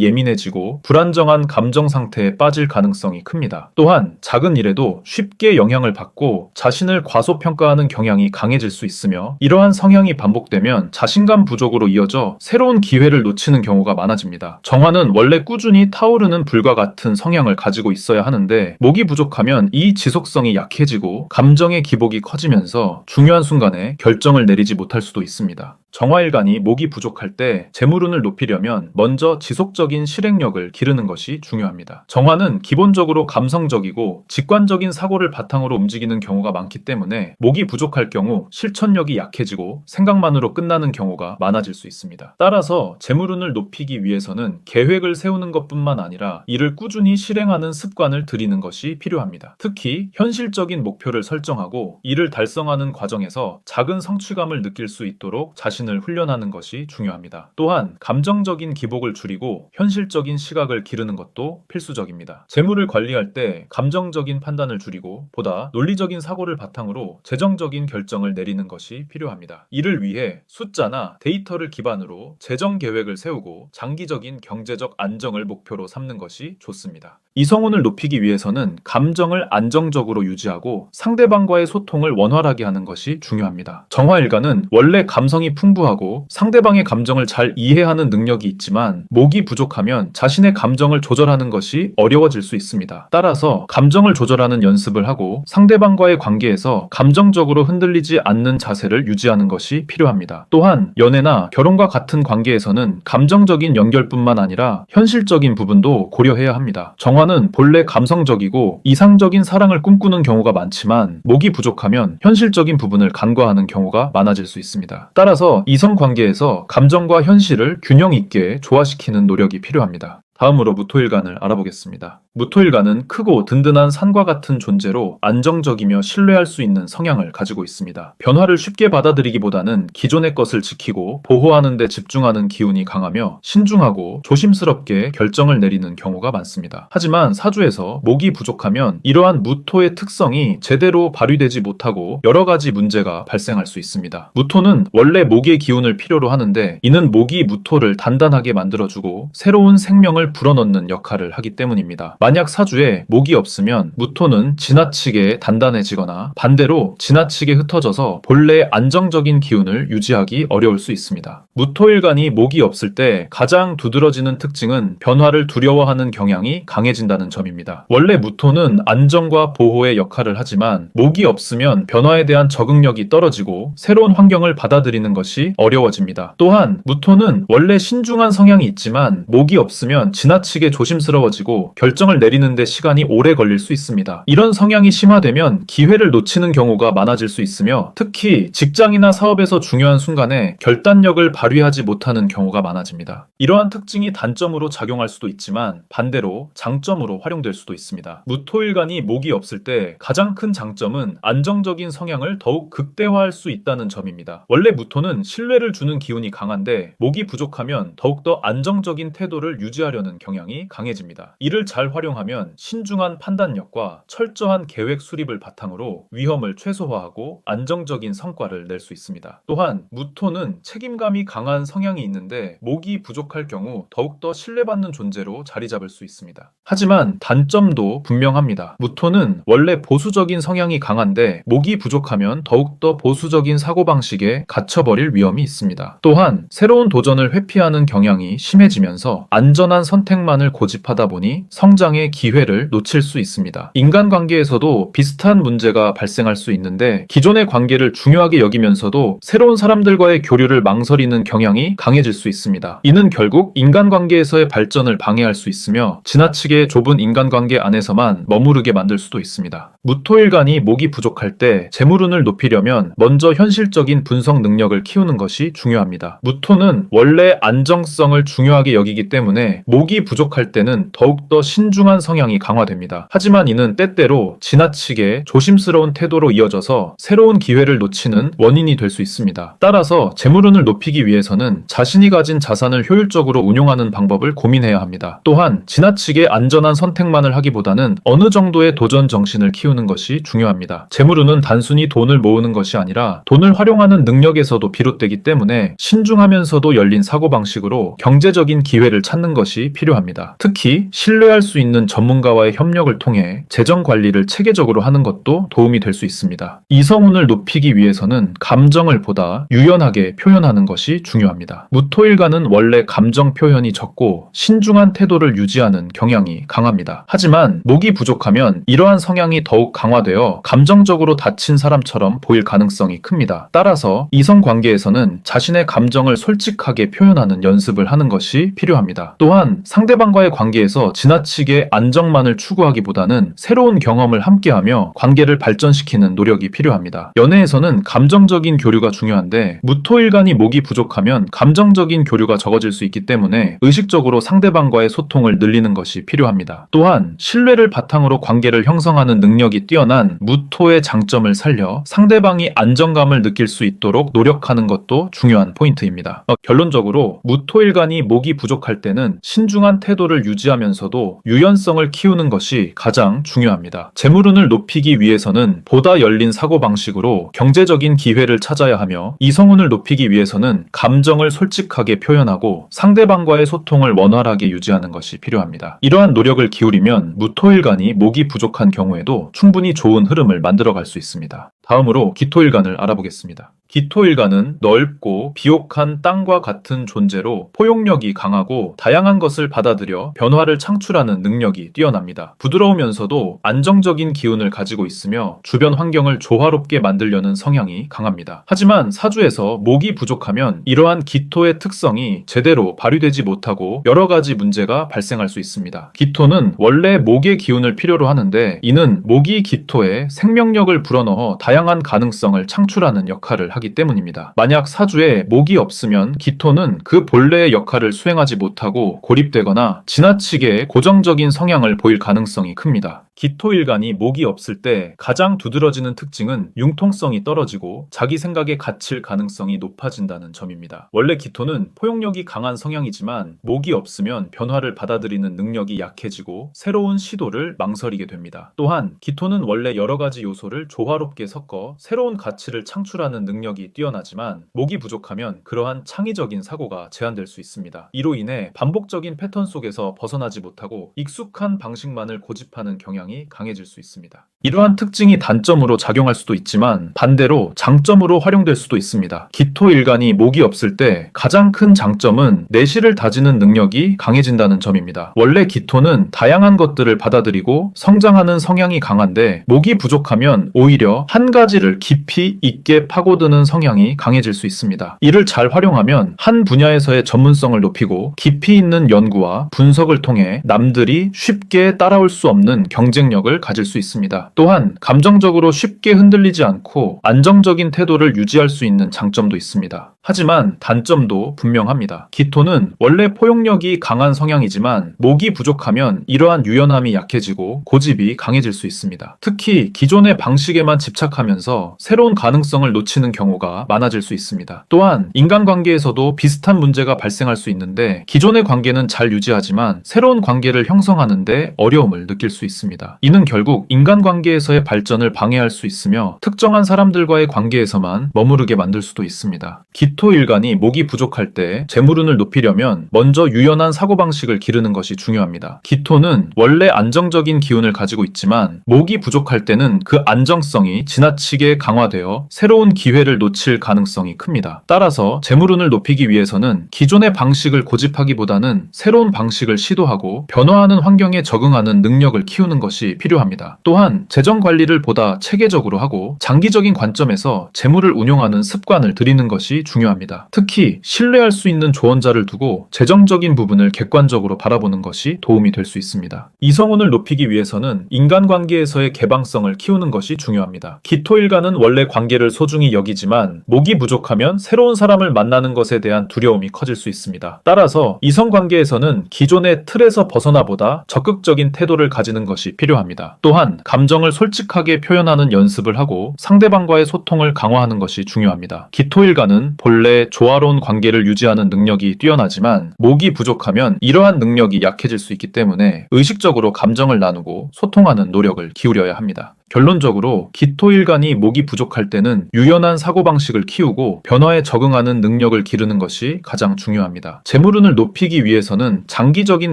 예민해지고 불안정한 감정 상태에 빠질 가능성이 큽니다. 또한 작은 일에도 쉽게 영향을 받고 자신을 과소평가하는 경향이 강해질 수 있으며 이러한 성향이 반복되면 자신감 부족으로 이어져 새로운 기회를 놓치는 경우가 많아집니다. 정화는 원래 꾸준히 타오르는 불과 같은 성향을 가지고 있어야 하는데 목이 부족하면 이 지속성이 약해지고 감정의 기복이 커지면서 중요한 순간에 결정을 내리지 못할 수도 있습니다. 정화일관이 목이 부족할 때 재물운을 높이려면 먼저 지속적인 실행력을 기르는 것이 중요합니다. 정화는 기본적으로 감성적이고 직관적인 사고를 바탕으로 움직이는 경우가 많기 때문에 목이 부족할 경우 실천력이 약해지고 생각만으로 끝나는 경우가 많아질 수 있습니다. 따라서 재물운을 높이기 위해서는 계획을 세우는 것뿐만 아니라 이를 꾸준히 실행하는 습관을 들이는 것이 필요합니다. 특히 현실적인 목표를 설정하고 이를 달성하는 과정에서 작은 성취감을 느낄 수 있도록 자신을 훈련하는 것이 중요합니다. 또한 감정적인 기복을 줄이고 현실적인 시각을 기르는 것도 필수적입니다. 재물을 관리할 때 감정적인 판단을 줄이고 보다 논리적인 사고를 바탕으로 재정적인 결정을 내리는 것이 필요합니다. 이를 위해 숫자나 데이터를 기반으로 재정 계획을 세우고 장기적인 경제적 안정을 목표로 삼는 것이 좋습니다. 이성운을 높이기 위해서는 감정을 안정적으로 유지하고 상대방과의 소통을 원활하게 하는 것이 중요합니다. 정화일관은 원래 감성이 풍부하고 상대방의 감정을 잘 이해하는 능력이 있지만 목이 부족하면 자신의 감정을 조절하는 것이 어려워질 수 있습니다. 따라서 감정을 조절하는 연습을 하고 상대방과의 관계에서 감정적으로 흔들리지 않는 자세를 유지하는 것이 필요합니다. 또한 연애나 결혼과 같은 관계에서는 감정적인 연결뿐만 아니라 현실적인 부분도 고려해야 합니다. 정화는 본래 감성적이고 이상적인 사랑을 꿈꾸는 경우가 많지만 목이 부족하면 현실적인 부분을 간과하는 경우가 많아질 수 있습니다. 따라서 이성 관계에서 감정과 현실을 균형 있게 조화시키는 노력이 필요합니다. 다음으로 무토일관을 알아보겠습니다. 무토일관은 크고 든든한 산과 같은 존재로 안정적이며 신뢰할 수 있는 성향을 가지고 있습니다. 변화를 쉽게 받아들이기보다는 기존의 것을 지키고 보호하는 데 집중하는 기운이 강하며 신중하고 조심스럽게 결정을 내리는 경우가 많습니다. 하지만 사주에서 목이 부족하면 이러한 무토의 특성이 제대로 발휘되지 못하고 여러 가지 문제가 발생할 수 있습니다. 무토는 원래 목의 기운을 필요로 하는데 이는 목이 무토를 단단하게 만들어주고 새로운 생명을 불어넣는 역할을 하기 때문입니다. 만약 사주에 목이 없으면 무토는 지나치게 단단해지거나 반대로 지나치게 흩어져서 본래의 안정적인 기운을 유지하기 어려울 수 있습니다. 무토일관이 목이 없을 때 가장 두드러지는 특징은 변화를 두려워하는 경향이 강해진다는 점입니다. 원래 무토는 안정과 보호의 역할을 하지만 목이 없으면 변화에 대한 적응력이 떨어지고 새로운 환경을 받아들이는 것이 어려워집니다. 또한 무토는 원래 신중한 성향이 있지만 목이 없으면 지나치게 조심스러워지고 결정을 내리는 데 시간이 오래 걸릴 수 있습니다. 이런 성향이 심화되면 기회를 놓치는 경우가 많아질 수 있으며 특히 직장이나 사업에서 중요한 순간에 결단력을 발휘하지 못하는 경우가 많아집니다. 이러한 특징이 단점으로 작용할 수도 있지만 반대로 장점으로 활용될 수도 있습니다. 무토일관이 목이 없을 때 가장 큰 장점은 안정적인 성향을 더욱 극대화할 수 있다는 점입니다. 원래 무토는 신뢰를 주는 기운이 강한데 목이 부족하면 더욱더 안정적인 태도를 유지하려는 경향이 강해집니다. 이를 잘 활용하면 신중한 판단력과 철저한 계획 수립을 바탕으로 위험을 최소화하고 안정적인 성과를 낼 수 있습니다. 또한 무토는 책임감이 강한 성향이 있는데 목이 부족할 경우 더욱더 신뢰받는 존재로 자리 잡을 수 있습니다. 하지만 단점도 분명합니다. 무토는 원래 보수적인 성향이 강한데 목이 부족하면 더욱더 보수적인 사고방식에 갇혀버릴 위험이 있습니다. 또한 새로운 도전을 회피하는 경향이 심해지면서 안전한 선택만을 고집하다 보니 성장의 기회를 놓칠 수 있습니다. 인간관계에서도 비슷한 문제가 발생할 수 있는데 기존의 관계를 중요하게 여기면서도 새로운 사람들과의 교류를 망설이는 경향이 강해질 수 있습니다. 이는 결국 인간관계에서의 발전을 방해할 수 있으며 지나치게 좁은 인간관계 안에서만 머무르게 만들 수도 있습니다. 무토일간이 목이 부족할 때 재물운을 높이려면 먼저 현실적인 분석 능력을 키우는 것이 중요합니다. 무토는 원래 안정성을 중요하게 여기기 때문에 목이 부족할 때는 더욱더 신중한 성향이 강화됩니다. 하지만 이는 때때로 지나치게 조심스러운 태도로 이어져서 새로운 기회를 놓치는 원인이 될 수 있습니다. 따라서 재물운을 높이기 위해서는 자신이 가진 자산을 효율적으로 운용하는 방법을 고민해야 합니다. 또한 지나치게 안전한 선택만을 하기보다는 어느 정도의 도전 정신을 키우는 것이 중요합니다. 재물운은 단순히 돈을 모으는 것이 아니라 돈을 활용하는 능력에서도 비롯되기 때문에 신중하면서도 열린 사고방식으로 경제적인 기회를 찾는 것이 필요합니다. 특히 신뢰할 수 있는 전문가와의 협력을 통해 재정 관리를 체계적으로 하는 것도 도움이 될 수 있습니다. 이성운을 높이기 위해서는 감정을 보다 유연하게 표현하는 것이 중요합니다. 무토일간은 원래 감정 표현이 적고 신중한 태도를 유지하는 경향이 강합니다. 하지만 목이 부족하면 이러한 성향이 더욱 강화되어 감정적으로 다친 사람처럼 보일 가능성이 큽니다. 따라서 이성 관계에서는 자신의 감정을 솔직하게 표현하는 연습을 하는 것이 필요합니다. 또한 상대방과의 관계에서 지나치게 안정만을 추구하기보다는 새로운 경험을 함께하며 관계를 발전시키는 노력이 필요합니다. 연애에서는 감정적인 교류가 중요한데 무토일간이 목이 부족하면 감정적인 교류가 적어질 수 있기 때문에 의식적으로 상대방과의 소통을 늘리는 것이 필요합니다. 또한 신뢰를 바탕으로 관계를 형성하는 능력이 뛰어난 무토의 장점을 살려 상대방이 안정감을 느낄 수 있도록 노력하는 것도 중요한 포인트입니다. 결론적으로 무토일간이 목이 부족할 때는 신중한 태도를 유지하면서도 유연성을 키우는 것이 가장 중요합니다. 재물운을 높이기 위해서는 보다 열린 사고방식으로 경제적인 기회를 찾아야 하며 이성운을 높이기 위해서는 감정을 솔직하게 표현하고 상대방과의 소통을 원활하게 유지하는 것이 필요합니다. 이러한 노력을 기울이면 무토일간이 목이 부족한 경우에도 충분히 좋은 흐름을 만들어갈 수 있습니다. 다음으로 기토일간을 알아보겠습니다. 기토일간은 넓고 비옥한 땅과 같은 존재로 포용력이 강하고 다양한 것을 받아들여 변화를 창출하는 능력이 뛰어납니다. 부드러우면서도 안정적인 기운을 가지고 있으며 주변 환경을 조화롭게 만들려는 성향이 강합니다. 하지만 사주에서 목이 부족하면 이러한 기토의 특성이 제대로 발휘되지 못하고 여러 가지 문제가 발생할 수 있습니다. 기토는 원래 목의 기운을 필요로 하는데 이는 목이 기토에 생명력을 불어넣어 다양한 가능성을 창출하는 역할을 하기 때문입니다. 만약 사주에 목이 없으면 기토는 그 본래의 역할을 수행하지 못하고 고립되거나 지나치게 고정적인 성향을 보일 가능성이 큽니다. 기토일간이 목이 없을 때 가장 두드러지는 특징은 융통성이 떨어지고 자기 생각에 갇힐 가능성이 높아진다는 점입니다. 원래 기토는 포용력이 강한 성향이지만 목이 없으면 변화를 받아들이는 능력이 약해지고 새로운 시도를 망설이게 됩니다. 또한 기토는 원래 여러 가지 요소를 조화롭게 섞어 새로운 가치를 창출하는 능력이 뛰어나지만 목이 부족하면 그러한 창의적인 사고가 제한될 수 있습니다. 이로 인해 반복적인 패턴 속에서 벗어나지 못하고 익숙한 방식만을 고집하는 경향이 강해질 수 있습니다. 이러한 특징이 단점으로 작용할 수도 있지만 반대로 장점으로 활용될 수도 있습니다. 기토일간이 목이 없을 때 가장 큰 장점은 내실을 다지는 능력이 강해진다는 점입니다. 원래 기토는 다양한 것들을 받아들이고 성장하는 성향이 강한데 목이 부족하면 오히려 한 가지를 깊이 있게 파고드는 성향이 강해질 수 있습니다. 이를 잘 활용하면 한 분야에서의 전문성을 높이고 깊이 있는 연구와 분석을 통해 남들이 쉽게 따라올 수 없는 경쟁력을 가질 수 있습니다. 또한 감정적으로 쉽게 흔들리지 않고 안정적인 태도를 유지할 수 있는 장점도 있습니다. 하지만 단점도 분명합니다. 기토는 원래 포용력이 강한 성향이지만 목이 부족하면 이러한 유연함이 약해지고 고집이 강해질 수 있습니다. 특히 기존의 방식에만 집착하면서 새로운 가능성을 놓치는 경우가 많아질 수 있습니다. 또한 인간관계에서도 비슷한 문제가 발생할 수 있는데 기존의 관계는 잘 유지하지만 새로운 관계를 형성하는데 어려움을 느낄 수 있습니다. 이는 결국 인간관계에서의 발전을 방해할 수 있으며 특정한 사람들과의 관계에서만 머무르게 만들 수도 있습니다. 기토일간이 목이 부족할 때 재물운을 높이려면 먼저 유연한 사고방식을 기르는 것이 중요합니다. 기토는 원래 안정적인 기운을 가지고 있지만 목이 부족할 때는 그 안정성이 지나치게 강화되어 새로운 기회를 놓칠 가능성이 큽니다. 따라서 재물운을 높이기 위해서는 기존의 방식을 고집하기보다는 새로운 방식을 시도하고 변화하는 환경에 적응하는 능력을 키우는 것이 필요합니다. 또한 재정 관리를 보다 체계적으로 하고 장기적인 관점에서 재물을 운용하는 습관을 들이는 것이 중요합니다. 특히 신뢰할 수 있는 조언자를 두고 재정적인 부분을 객관적으로 바라보는 것이 도움이 될 수 있습니다. 이성운을 높이기 위해서는 인간관계에서의 개방성을 키우는 것이 중요합니다. 기토일간은 원래 관계를 소중히 여기지만 목이 부족하면 새로운 사람을 만나는 것에 대한 두려움이 커질 수 있습니다. 따라서 이성관계에서는 기존의 틀에서 벗어나보다 적극적인 태도를 가지는 것이 필요합니다. 또한 감정을 솔직하게 표현하는 연습을 하고 상대방과의 소통을 강화하는 것이 중요합니다. 기토일간은 본래 조화로운 관계를 유지하는 능력이 뛰어나지만 목이 부족하면 이러한 능력이 약해질 수 있기 때문에 의식적으로 감정을 나누고 소통하는 노력을 기울여야 합니다. 결론적으로 기토일간이 목이 부족할 때는 유연한 사고방식을 키우고 변화에 적응하는 능력을 기르는 것이 가장 중요합니다. 재물운을 높이기 위해서는 장기적인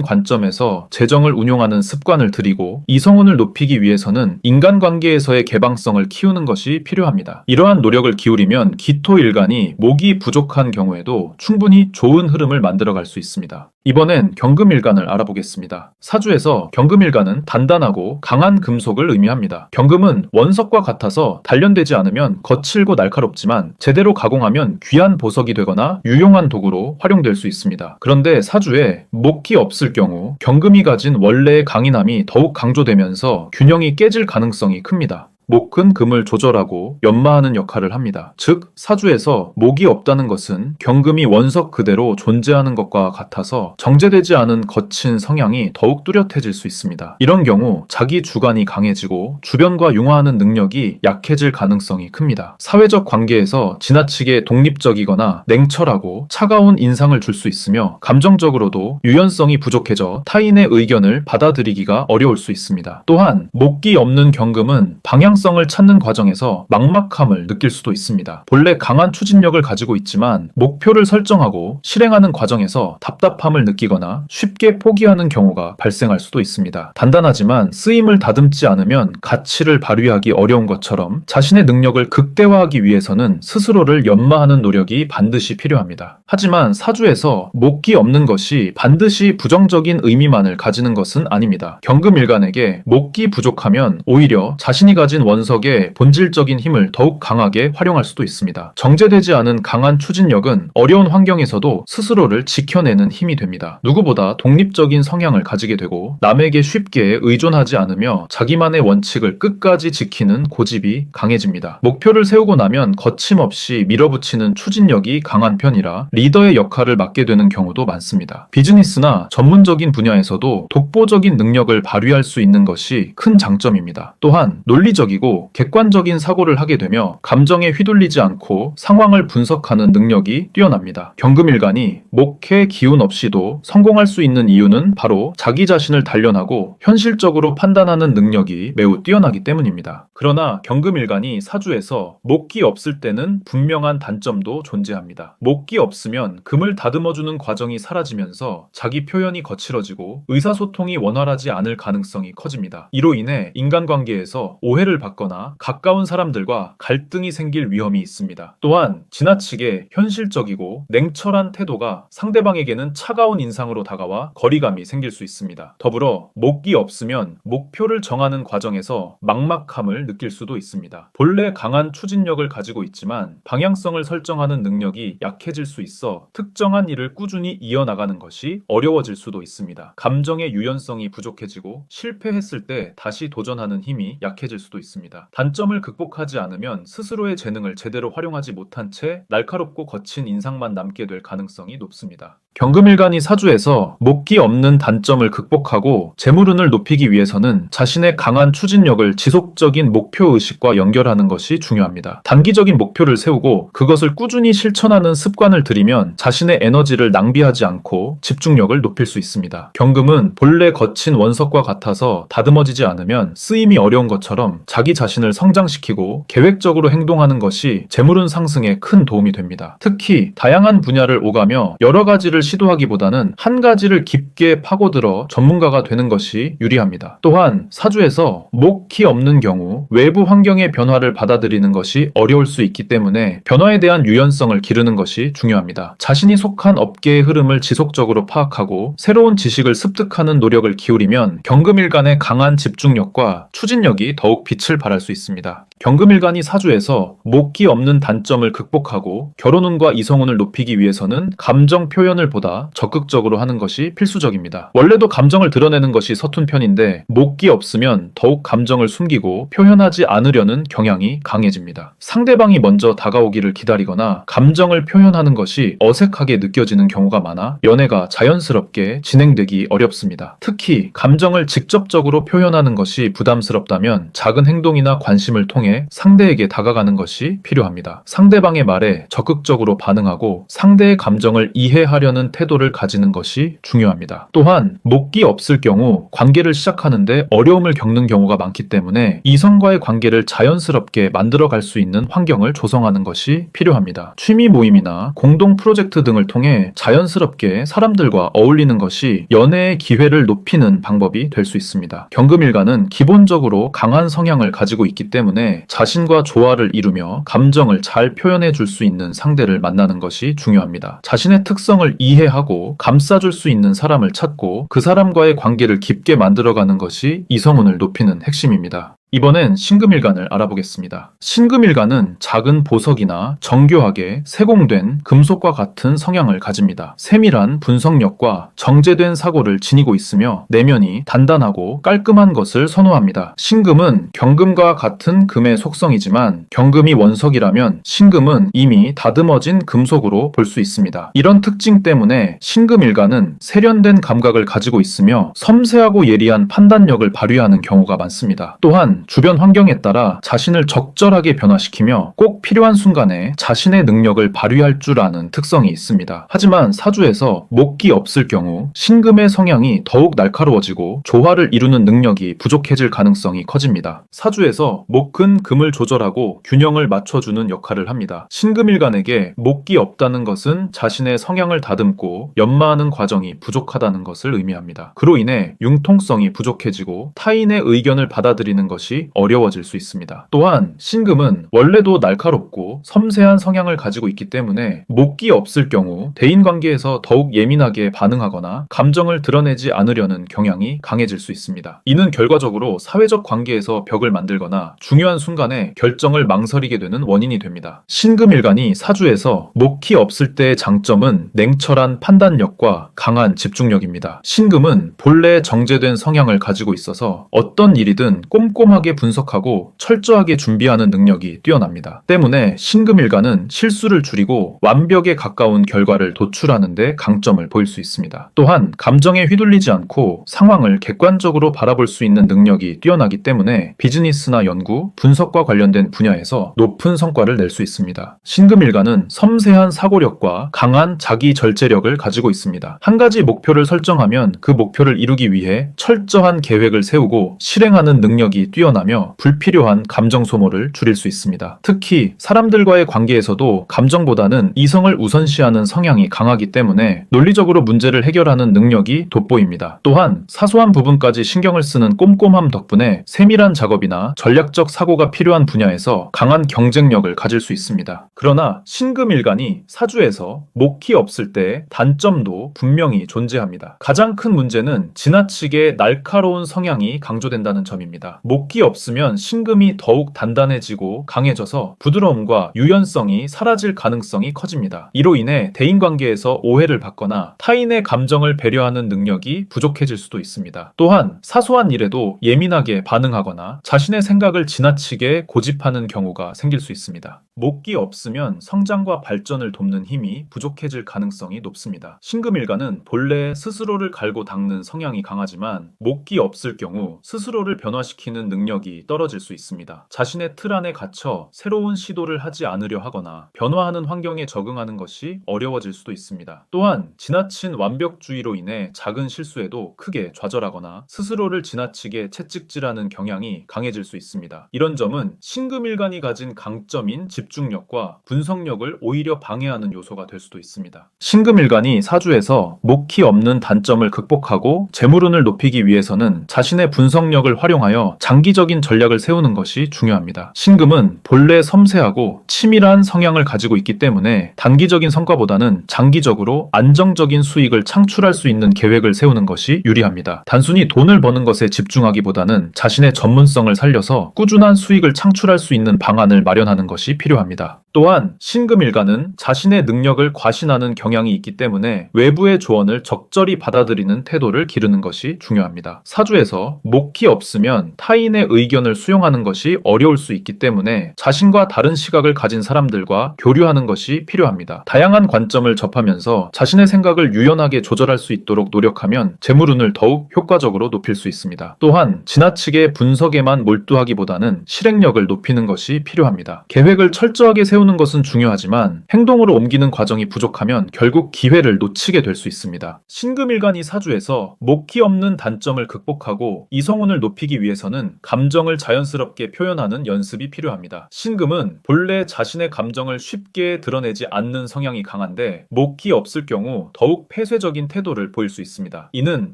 관점에서 재정을 운용하는 습관을 들이고 이성운을 높이기 위해서는 인간관계에서의 개방성을 키우는 것이 필요합니다. 이러한 노력을 기울이면 기토일간이 목이 부족한 경우에도 충분히 좋은 흐름을 만들어갈 수 있습니다. 이번엔 경금일간을 알아보겠습니다. 사주에서 경금일간은 단단하고 강한 금속을 의미합니다. 경금은 원석과 같아서 단련되지 않으면 거칠고 날카롭지만 제대로 가공하면 귀한 보석이 되거나 유용한 도구로 활용될 수 있습니다. 그런데 사주에 목이 없을 경우 경금이 가진 원래의 강인함이 더욱 강조되면서 균형이 깨질 가능성이 큽니다. 목은 금을 조절하고 연마하는 역할을 합니다. 즉, 사주에서 목이 없다는 것은 경금이 원석 그대로 존재하는 것과 같아서 정제되지 않은 거친 성향이 더욱 뚜렷해질 수 있습니다. 이런 경우 자기 주관이 강해지고 주변과 융화하는 능력이 약해질 가능성이 큽니다. 사회적 관계에서 지나치게 독립적이거나 냉철하고 차가운 인상을 줄 수 있으며 감정적으로도 유연성이 부족해져 타인의 의견을 받아들이기가 어려울 수 있습니다. 또한 목이 없는 경금은 방향성을 찾는 과정에서 막막함을 느낄 수도 있습니다. 본래 강한 추진력을 가지고 있지만 목표를 설정하고 실행하는 과정에서 답답함을 느끼거나 쉽게 포기하는 경우가 발생할 수도 있습니다. 단단하지만 쓰임을 다듬지 않으면 가치를 발휘하기 어려운 것처럼 자신의 능력을 극대화하기 위해서는 스스로를 연마하는 노력이 반드시 필요합니다. 하지만 사주에서 목이 없는 것이 반드시 부정적인 의미만을 가지는 것은 아닙니다. 경금일간에게 목이 부족하면 오히려 자신이 가진 원석의 본질적인 힘을 더욱 강하게 활용할 수도 있습니다. 정제되지 않은 강한 추진력은 어려운 환경에서도 스스로를 지켜내는 힘이 됩니다. 누구보다 독립적인 성향을 가지게 되고 남에게 쉽게 의존하지 않으며 자기만의 원칙을 끝까지 지키는 고집이 강해집니다. 목표를 세우고 나면 거침없이 밀어붙이는 추진력이 강한 편이라 리더의 역할을 맡게 되는 경우도 많습니다. 비즈니스나 전문적인 분야에서도 독보적인 능력을 발휘할 수 있는 것이 큰 장점입니다. 또한 논리적이고 객관적인 사고를 하게 되며 감정에 휘둘리지 않고 상황을 분석하는 능력이 뛰어납니다. 경금일간이 목의 기운 없이도 성공할 수 있는 이유는 바로 자기 자신을 단련하고 현실적으로 판단하는 능력이 매우 뛰어나기 때문입니다. 그러나 경금일간이 사주에서 목이 없을 때는 분명한 단점도 존재합니다. 목이 없으면 금을 다듬어주는 과정이 사라지면서 자기 표현이 거칠어지고 의사소통이 원활하지 않을 가능성이 커집니다. 이로 인해 인간관계에서 오해를 받거나 가까운 사람들과 갈등이 생길 위험이 있습니다. 또한 지나치게 현실적이고 냉철한 태도가 상대방에게는 차가운 인상으로 다가와 거리감이 생길 수 있습니다. 더불어 목이 없으면 목표를 정하는 과정에서 막막함을 느낄 수도 있습니다. 본래 강한 추진력을 가지고 있지만 방향성을 설정하는 능력이 약해질 수 있어 특정한 일을 꾸준히 이어나가는 것이 어려워질 수도 있습니다. 감정의 유연성이 부족해지고 실패했을 때 다시 도전하는 힘이 약해질 수도 있습니다. 단점을 극복하지 않으면 스스로의 재능을 제대로 활용하지 못한 채 날카롭고 거친 인상만 남게 될 가능성이 높습니다. 경금일간이 사주에서 목기 없는 단점을 극복하고 재물운을 높이기 위해서는 자신의 강한 추진력을 지속적인 목표의식과 연결하는 것이 중요합니다. 단기적인 목표를 세우고 그것을 꾸준히 실천하는 습관을 들이면 자신의 에너지를 낭비하지 않고 집중력을 높일 수 있습니다. 경금은 본래 거친 원석과 같아서 다듬어지지 않으면 쓰임이 어려운 것처럼 자기 자신을 성장시키고 계획적으로 행동하는 것이 재물운 상승에 큰 도움이 됩니다. 특히 다양한 분야를 오가며 여러 가지를 시도하기보다는 한 가지를 깊게 파고들어 전문가가 되는 것이 유리합니다. 또한 사주에서 목기 없는 경우 외부 환경의 변화를 받아들이는 것이 어려울 수 있기 때문에 변화에 대한 유연성을 기르는 것이 중요합니다. 자신이 속한 업계의 흐름을 지속적으로 파악하고 새로운 지식을 습득하는 노력을 기울이면 경금일간의 강한 집중력과 추진력이 더욱 빛을 발할 수 있습니다. 경금일간이 사주에서 목기 없는 단점을 극복하고 결혼운과 이성운을 높이기 위해서는 감정 표현을 보다 적극적으로 하는 것이 필수적입니다. 원래도 감정을 드러내는 것이 서툰 편인데 목기 없으면 더욱 감정을 숨기고 표현하지 않으려는 경향이 강해집니다. 상대방이 먼저 다가오기를 기다리거나 감정을 표현하는 것이 어색하게 느껴지는 경우가 많아 연애가 자연스럽게 진행되기 어렵습니다. 특히 감정을 직접적으로 표현하는 것이 부담스럽다면 작은 행동이나 관심을 통해 상대에게 다가가는 것이 필요합니다. 상대방의 말에 적극적으로 반응하고 상대의 감정을 이해하려는 태도를 가지는 것이 중요합니다. 또한 목기 없을 경우 관계를 시작하는데 어려움을 겪는 경우가 많기 때문에 이성과의 관계를 자연스럽게 만들어갈 수 있는 환경을 조성하는 것이 필요합니다. 취미 모임이나 공동 프로젝트 등을 통해 자연스럽게 사람들과 어울리는 것이 연애의 기회를 높이는 방법이 될 수 있습니다. 경금일간은 기본적으로 강한 성향을 가지고 있기 때문에 자신과 조화를 이루며 감정을 잘 표현해 줄 수 있는 상대를 만나는 것이 중요합니다. 자신의 특성을 이해하고 감싸줄 수 있는 사람을 찾고 그 사람과의 관계를 깊게 만들어가는 것이 이성운을 높이는 핵심입니다. 이번엔 신금일간을 알아보겠습니다. 신금일간은 작은 보석이나 정교하게 세공된 금속과 같은 성향을 가집니다. 세밀한 분석력과 정제된 사고를 지니고 있으며 내면이 단단하고 깔끔한 것을 선호합니다. 신금은 경금과 같은 금의 속성이지만 경금이 원석이라면 신금은 이미 다듬어진 금속으로 볼 수 있습니다. 이런 특징 때문에 신금일간은 세련된 감각을 가지고 있으며 섬세하고 예리한 판단력을 발휘하는 경우가 많습니다. 또한 주변 환경에 따라 자신을 적절하게 변화시키며 꼭 필요한 순간에 자신의 능력을 발휘할 줄 아는 특성이 있습니다. 하지만 사주에서 목기 없을 경우 신금의 성향이 더욱 날카로워지고 조화를 이루는 능력이 부족해질 가능성이 커집니다. 사주에서 목은 금을 조절하고 균형을 맞춰주는 역할을 합니다. 신금일간에게 목기 없다는 것은 자신의 성향을 다듬고 연마하는 과정이 부족하다는 것을 의미합니다. 그로 인해 융통성이 부족해지고 타인의 의견을 받아들이는 것이 어려워질 수 있습니다. 또한 신금은 원래도 날카롭고 섬세한 성향을 가지고 있기 때문에 목기 없을 경우 대인관계에서 더욱 예민하게 반응하거나 감정을 드러내지 않으려는 경향이 강해질 수 있습니다. 이는 결과적으로 사회적 관계에서 벽을 만들거나 중요한 순간에 결정을 망설이게 되는 원인이 됩니다. 신금일간이 사주에서 목기 없을 때의 장점은 냉철한 판단력과 강한 집중력입니다. 신금은 본래 정제된 성향을 가지고 있어서 어떤 일이든 꼼꼼하게 분석하고 철저하게 준비하는 능력이 뛰어납니다. 때문에 신금일간은 실수를 줄이고 완벽에 가까운 결과를 도출하는 데 강점을 보일 수 있습니다. 또한 감정에 휘둘리지 않고 상황을 객관적으로 바라볼 수 있는 능력이 뛰어나기 때문에 비즈니스나 연구, 분석과 관련된 분야에서 높은 성과를 낼 수 있습니다. 신금일간은 섬세한 사고력과 강한 자기 절제력을 가지고 있습니다. 한 가지 목표를 설정하면 그 목표를 이루기 위해 철저한 계획을 세우고 실행하는 능력이 뛰어나며 불필요한 감정 소모를 줄일 수 있습니다. 특히 사람들과의 관계에서도 감정보다는 이성을 우선시하는 성향이 강하기 때문에 논리적으로 문제를 해결하는 능력이 돋보입니다. 또한 사소한 부분까지 신경을 쓰는 꼼꼼함 덕분에 세밀한 작업이나 전략적 사고가 필요한 분야에서 강한 경쟁력을 가질 수 있습니다. 그러나 신금일간이 사주에서 목기 없을 때 단점도 분명히 존재합니다. 가장 큰 문제는 지나치게 날카로운 성향이 강조된다는 점입니다. 목기 목이 없으면 신금이 더욱 단단해지고 강해져서 부드러움과 유연성이 사라질 가능성이 커집니다. 이로 인해 대인관계에서 오해를 받거나 타인의 감정을 배려하는 능력이 부족해질 수도 있습니다. 또한 사소한 일에도 예민하게 반응하거나 자신의 생각을 지나치게 고집하는 경우가 생길 수 있습니다. 목이 없으면 성장과 발전을 돕는 힘이 부족해질 가능성이 높습니다. 신금일간은 본래 스스로를 갈고 닦는 성향이 강하지만 목이 없을 경우 스스로를 변화시키는 능력이 떨어질 수 있습니다. 자신의 틀 안에 갇혀 새로운 시도를 하지 않으려 하거나 변화하는 환경에 적응하는 것이 어려워질 수도 있습니다. 또한 지나친 완벽주의로 인해 작은 실수에도 크게 좌절하거나 스스로를 지나치게 채찍질하는 경향이 강해질 수 있습니다. 이런 점은 신금일간이 가진 강점인 집중력과 분석력을 오히려 방해하는 요소가 될 수도 있습니다. 신금일간이 사주에서 목이 없는 단점을 극복하고 재물운을 높이기 위해서는 자신의 분석력을 활용하여 장기적인 전략을 세우는 것이 중요합니다. 신금은 본래 섬세하고 치밀한 성향을 가지고 있기 때문에 단기적인 성과보다는 장기적으로 안정적인 수익을 창출할 수 있는 계획을 세우는 것이 유리합니다. 단순히 돈을 버는 것에 집중하기보다는 자신의 전문성을 살려서 꾸준한 수익을 창출할 수 있는 방안을 마련하는 것이 필요합니다. 또한 신금일간은 자신의 능력을 과신하는 경향이 있기 때문에 외부의 조언을 적절히 받아들이는 태도를 기르는 것이 중요합니다. 사주에서 목이 없으면 타인의 의견을 수용하는 것이 어려울 수 있기 때문에 자신과 다른 시각을 가진 사람들과 교류하는 것이 필요합니다. 다양한 관점을 접하면서 자신의 생각을 유연하게 조절할 수 있도록 노력하면 재물운을 더욱 효과적으로 높일 수 있습니다. 또한 지나치게 분석에만 몰두하기보다는 실행력을 높이는 것이 필요합니다. 계획을 철저하게 세우는 것은 중요하지만 행동으로 옮기는 과정이 부족하면 결국 기회를 놓치게 될 수 있습니다. 신금일간이 사주에서 목이 없는 단점을 극복하고 이성운을 높이기 위해서는 감정을 자연스럽게 표현하는 연습이 필요합니다. 신금은 본래 자신의 감정을 쉽게 드러내지 않는 성향이 강한데 목이 없을 경우 더욱 폐쇄적인 태도를 보일 수 있습니다. 이는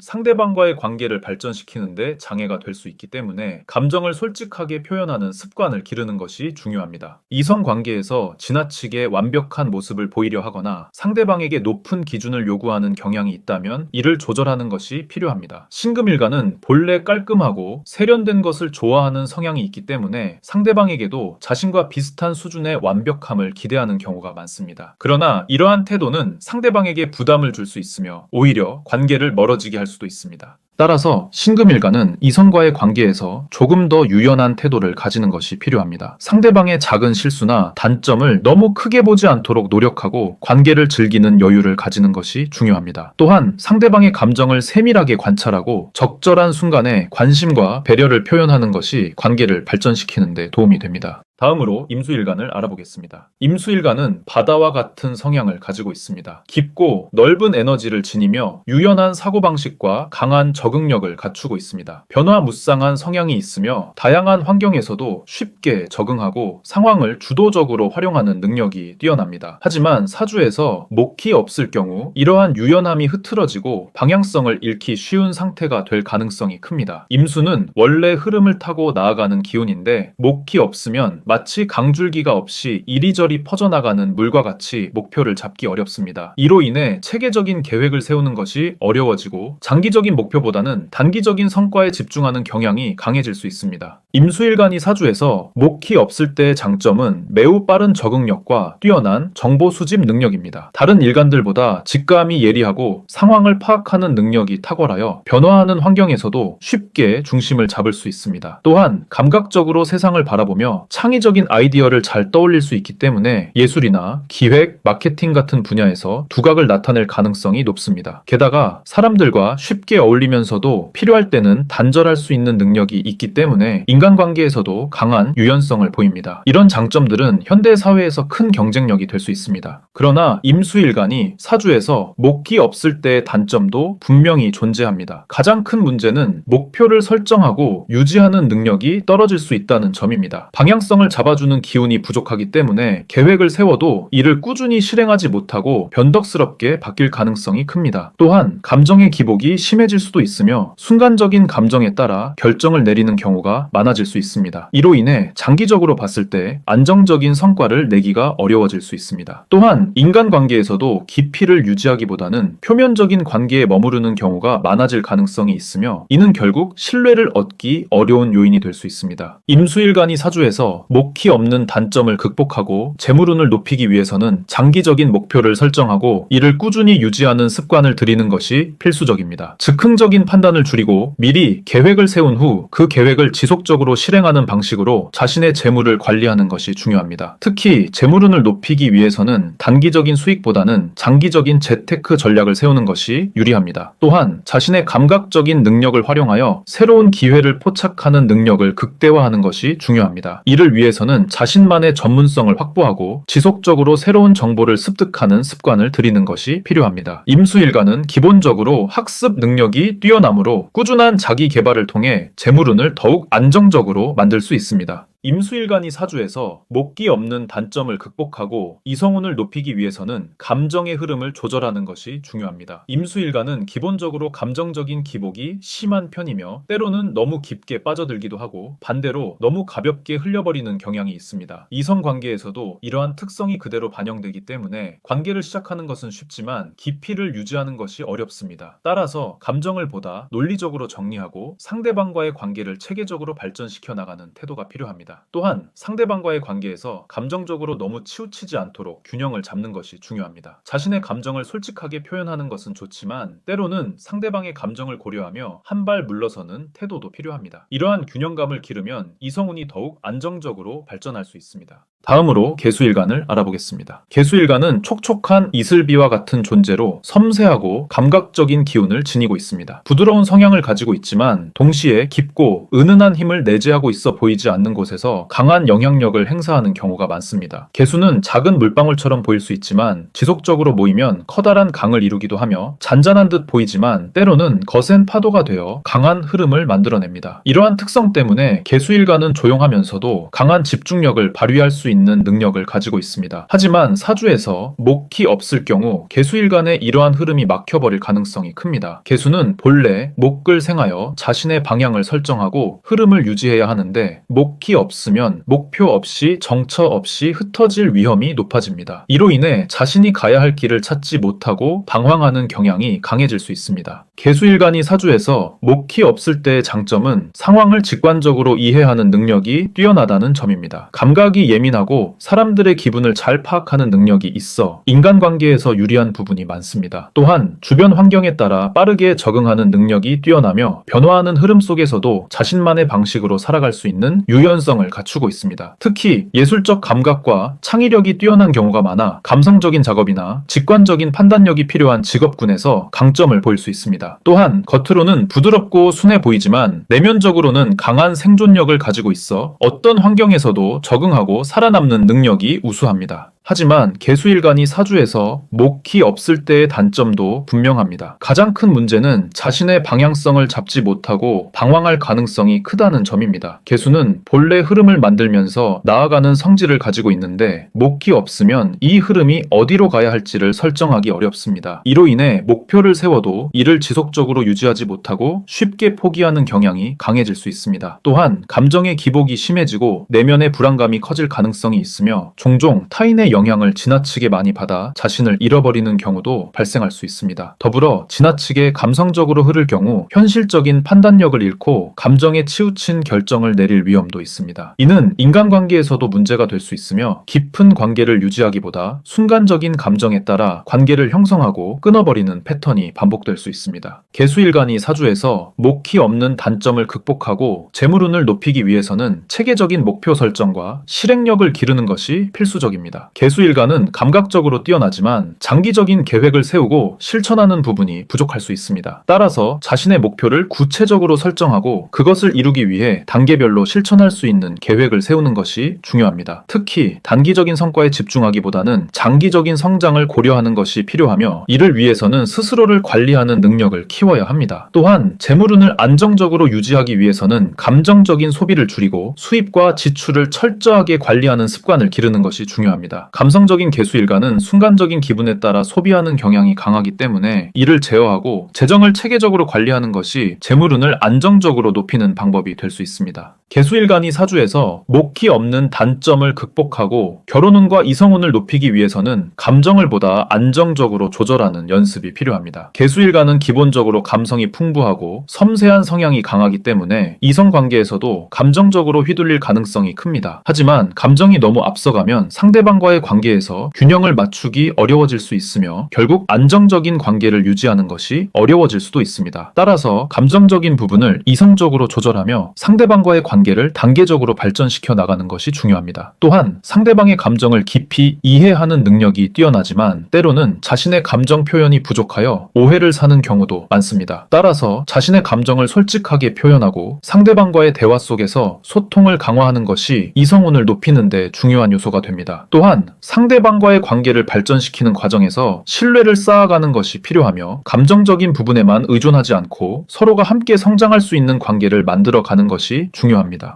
상대방과의 관계를 발전시키는데 장애가 될 수 있기 때문에 감정을 솔직하게 표현하는 습관을 기르는 것이 중요합니다. 이성 관계에서 지나치게 완벽한 모습을 보이려 하거나 상대방에게 높은 기준을 요구하는 경향이 있다면 이를 조절하는 것이 필요합니다. 신금일간은 본래 깔끔하고 세련된 것을 좋아하는 성향이 있기 때문에 상대방에게도 자신과 비슷한 수준의 완벽함을 기대하는 경우가 많습니다. 그러나 이러한 태도는 상대방에게 부담을 줄 수 있으며 오히려 관계를 멀어지게 할 수도 있습니다. 따라서 신금일간은 이성과의 관계에서 조금 더 유연한 태도를 가지는 것이 필요합니다. 상대방의 작은 실수나 단점을 너무 크게 보지 않도록 노력하고 관계를 즐기는 여유를 가지는 것이 중요합니다. 또한 상대방의 감정을 세밀하게 관찰하고 적절한 순간에 관심과 배려를 표현하는 것이 관계를 발전시키는 데 도움이 됩니다. 다음으로 임수일간을 알아보겠습니다. 임수일간은 바다와 같은 성향을 가지고 있습니다. 깊고 넓은 에너지를 지니며 유연한 사고방식과 강한 적응력을 갖추고 있습니다. 변화무쌍한 성향이 있으며 다양한 환경에서도 쉽게 적응하고 상황을 주도적으로 활용하는 능력이 뛰어납니다. 하지만 사주에서 목이 없을 경우 이러한 유연함이 흐트러지고 방향성을 잃기 쉬운 상태가 될 가능성이 큽니다. 임수는 원래 흐름을 타고 나아가는 기운인데 목이 없으면 마치 강줄기가 없이 이리저리 퍼져나가는 물과 같이 목표를 잡기 어렵습니다. 이로 인해 체계적인 계획을 세우는 것이 어려워지고 장기적인 목표보다는 단기적인 성과에 집중하는 경향이 강해질 수 있습니다. 임수일간이 사주에서 목이 없을 때의 장점은 매우 빠른 적응력과 뛰어난 정보 수집 능력입니다. 다른 일간들보다 직감이 예리하고 상황을 파악하는 능력이 탁월하여 변화하는 환경에서도 쉽게 중심을 잡을 수 있습니다. 또한 감각적으로 세상을 바라보며 창의적인 아이디어를 잘 떠올릴 수 있기 때문에 예술이나 기획, 마케팅 같은 분야에서 두각을 나타낼 가능성이 높습니다. 게다가 사람들과 쉽게 어울리면서도 필요할 때는 단절할 수 있는 능력이 있기 때문에 인간관계에서도 강한 유연성을 보입니다. 이런 장점들은 현대 사회에서 큰 경쟁력이 될 수 있습니다. 그러나 임수일간이 사주에서 목이 없을 때의 단점도 분명히 존재합니다. 가장 큰 문제는 목표를 설정하고 유지하는 능력이 떨어질 수 있다는 점입니다. 방향성을 잡아주는 기운이 부족하기 때문에 계획을 세워도 이를 꾸준히 실행하지 못하고 변덕스럽게 바뀔 가능성이 큽니다. 또한 감정의 기복이 심해질 수도 있으며 순간적인 감정에 따라 결정을 내리는 경우가 많아질 많아질 수 있습니다. 이로 인해 장기적으로 봤을 때 안정적인 성과를 내기가 어려워질 수 있습니다. 또한 인간관계에서도 깊이를 유지하기보다는 표면적인 관계에 머무르는 경우가 많아질 가능성이 있으며 이는 결국 신뢰를 얻기 어려운 요인이 될 수 있습니다. 임수일간이 사주에서 목히 없는 단점을 극복하고 재물운을 높이기 위해서는 장기적인 목표를 설정하고 이를 꾸준히 유지하는 습관을 들이는 것이 필수적입니다. 즉흥적인 판단을 줄이고 미리 계획을 세운 후 그 계획을 지속적으로 실행하는 방식으로 자신의 재물을 관리하는 것이 중요합니다. 특히 재물운을 높이기 위해서는 단기적인 수익보다는 장기적인 재테크 전략을 세우는 것이 유리합니다. 또한 자신의 감각적인 능력을 활용하여 새로운 기회를 포착하는 능력을 극대화하는 것이 중요합니다. 이를 위해서는 자신만의 전문성을 확보하고 지속적으로 새로운 정보를 습득하는 습관을 들이는 것이 필요합니다. 임수일간은 기본적으로 학습 능력이 뛰어나므로 꾸준한 자기 개발을 통해 재물운을 더욱 안정적으로 만들 수 있습니다. 임수일간이 사주에서 목기 없는 단점을 극복하고 이성운을 높이기 위해서는 감정의 흐름을 조절하는 것이 중요합니다. 임수일간은 기본적으로 감정적인 기복이 심한 편이며 때로는 너무 깊게 빠져들기도 하고 반대로 너무 가볍게 흘려버리는 경향이 있습니다. 이성관계에서도 이러한 특성이 그대로 반영되기 때문에 관계를 시작하는 것은 쉽지만 깊이를 유지하는 것이 어렵습니다. 따라서 감정을 보다 논리적으로 정리하고 상대방과의 관계를 체계적으로 발전시켜 나가는 태도가 필요합니다. 또한 상대방과의 관계에서 감정적으로 너무 치우치지 않도록 균형을 잡는 것이 중요합니다. 자신의 감정을 솔직하게 표현하는 것은 좋지만 때로는 상대방의 감정을 고려하며 한 발 물러서는 태도도 필요합니다. 이러한 균형감을 기르면 이성운이 더욱 안정적으로 발전할 수 있습니다. 다음으로 개수일간을 알아보겠습니다. 개수일간은 촉촉한 이슬비와 같은 존재로 섬세하고 감각적인 기운을 지니고 있습니다. 부드러운 성향을 가지고 있지만 동시에 깊고 은은한 힘을 내재하고 있어 보이지 않는 곳에서 강한 영향력을 행사하는 경우가 많습니다. 개수는 작은 물방울처럼 보일 수 있지만 지속적으로 모이면 커다란 강을 이루기도 하며 잔잔한 듯 보이지만 때로는 거센 파도가 되어 강한 흐름을 만들어냅니다. 이러한 특성 때문에 개수일간은 조용하면서도 강한 집중력을 발휘할 수 있는 능력을 가지고 있습니다. 하지만 사주에서 목히 없을 경우 개수일간의 이러한 흐름이 막혀버릴 가능성이 큽니다. 개수는 본래 목을 생하여 자신의 방향을 설정하고 흐름을 유지해야 하는데 목히 없으면 목표 없이 정처 없이 흩어질 위험이 높아집니다. 이로 인해 자신이 가야 할 길을 찾지 못하고 방황하는 경향이 강해질 수 있습니다. 개수일간이 사주에서 목히 없을 때의 장점은 상황을 직관적으로 이해하는 능력이 뛰어나다는 점입니다. 감각이 예민하고 사람들의 기분을 잘 파악하는 능력이 있어 인간관계에서 유리한 부분이 많습니다. 또한 주변 환경에 따라 빠르게 적응하는 능력이 뛰어나며 변화하는 흐름 속에서도 자신만의 방식으로 살아갈 수 있는 유연성을 갖추고 있습니다. 특히 예술적 감각과 창의력이 뛰어난 경우가 많아 감성적인 작업이나 직관적인 판단력이 필요한 직업군에서 강점을 보일 수 있습니다. 또한 겉으로는 부드럽고 순해 보이지만 내면적으로는 강한 생존력을 가지고 있어 어떤 환경에서도 적응하고 살아남는 능력이 우수합니다. 하지만 개수일간이 사주에서 목히 없을 때의 단점도 분명합니다. 가장 큰 문제는 자신의 방향성을 잡지 못하고 방황할 가능성이 크다는 점입니다. 개수는 본래 흐름을 만들면서 나아가는 성질을 가지고 있는데 목히 없으면 이 흐름이 어디로 가야 할지를 설정하기 어렵습니다. 이로 인해 목표를 세워도 이를 지속적으로 유지하지 못하고 쉽게 포기하는 경향이 강해질 수 있습니다. 또한 감정의 기복이 심해지고 내면의 불안감이 커질 가능성이 있으며 종종 타인의 영향을 지나치게 많이 받아 자신을 잃어버리는 경우도 발생할 수 있습니다. 더불어 지나치게 감성적으로 흐를 경우 현실적인 판단력을 잃고 감정에 치우친 결정을 내릴 위험도 있습니다. 이는 인간관계에서도 문제가 될 수 있으며 깊은 관계를 유지하기보다 순간적인 감정에 따라 관계를 형성하고 끊어버리는 패턴이 반복될 수 있습니다. 개수일간이 사주에서 목히 없는 단점을 극복하고 재물운을 높이기 위해서는 체계적인 목표 설정과 실행력을 기르는 것이 필수적입니다. 개수일간은 감각적으로 뛰어나지만 장기적인 계획을 세우고 실천하는 부분이 부족할 수 있습니다. 따라서 자신의 목표를 구체적으로 설정하고 그것을 이루기 위해 단계별로 실천할 수 있는 계획을 세우는 것이 중요합니다. 특히 단기적인 성과에 집중하기보다는 장기적인 성장을 고려하는 것이 필요하며 이를 위해서는 스스로를 관리하는 능력을 키워야 합니다. 또한 재물운을 안정적으로 유지하기 위해서는 감정적인 소비를 줄이고 수입과 지출을 철저하게 관리하는 습관을 기르는 것이 중요합니다. 감성적인 개수일가는 순간적인 기분에 따라 소비하는 경향이 강하기 때문에 이를 제어하고 재정을 체계적으로 관리하는 것이 재물운을 안정적으로 높이는 방법이 될 수 있습니다. 개수일간이 사주에서 목히 없는 단점을 극복하고 결혼운과 이성운을 높이기 위해서는 감정을 보다 안정적으로 조절하는 연습이 필요합니다. 개수일간은 기본적으로 감성이 풍부하고 섬세한 성향이 강하기 때문에 이성관계에서도 감정적으로 휘둘릴 가능성이 큽니다. 하지만 감정이 너무 앞서가면 상대방과의 관계에서 균형을 맞추기 어려워질 수 있으며 결국 안정적인 관계를 유지하는 것이 어려워질 수도 있습니다. 따라서 감정적인 부분을 이성적으로 조절하며 상대방과의 관계를 단계적으로 발전시켜 나가는 것이 중요합니다. 또한 상대방의 감정을 깊이 이해하는 능력이 뛰어나지만 때로는 자신의 감정 표현이 부족하여 오해를 사는 경우도 많습니다. 따라서 자신의 감정을 솔직하게 표현하고 상대방과의 대화 속에서 소통을 강화하는 것이 이성운을 높이는 데 중요한 요소가 됩니다. 또한 상대방과의 관계를 발전시키는 과정에서 신뢰를 쌓아가는 것이 필요하며 감정적인 부분에만 의존하지 않고 서로가 함께 성장할 수 있는 관계를 만들어가는 것이 중요합니다.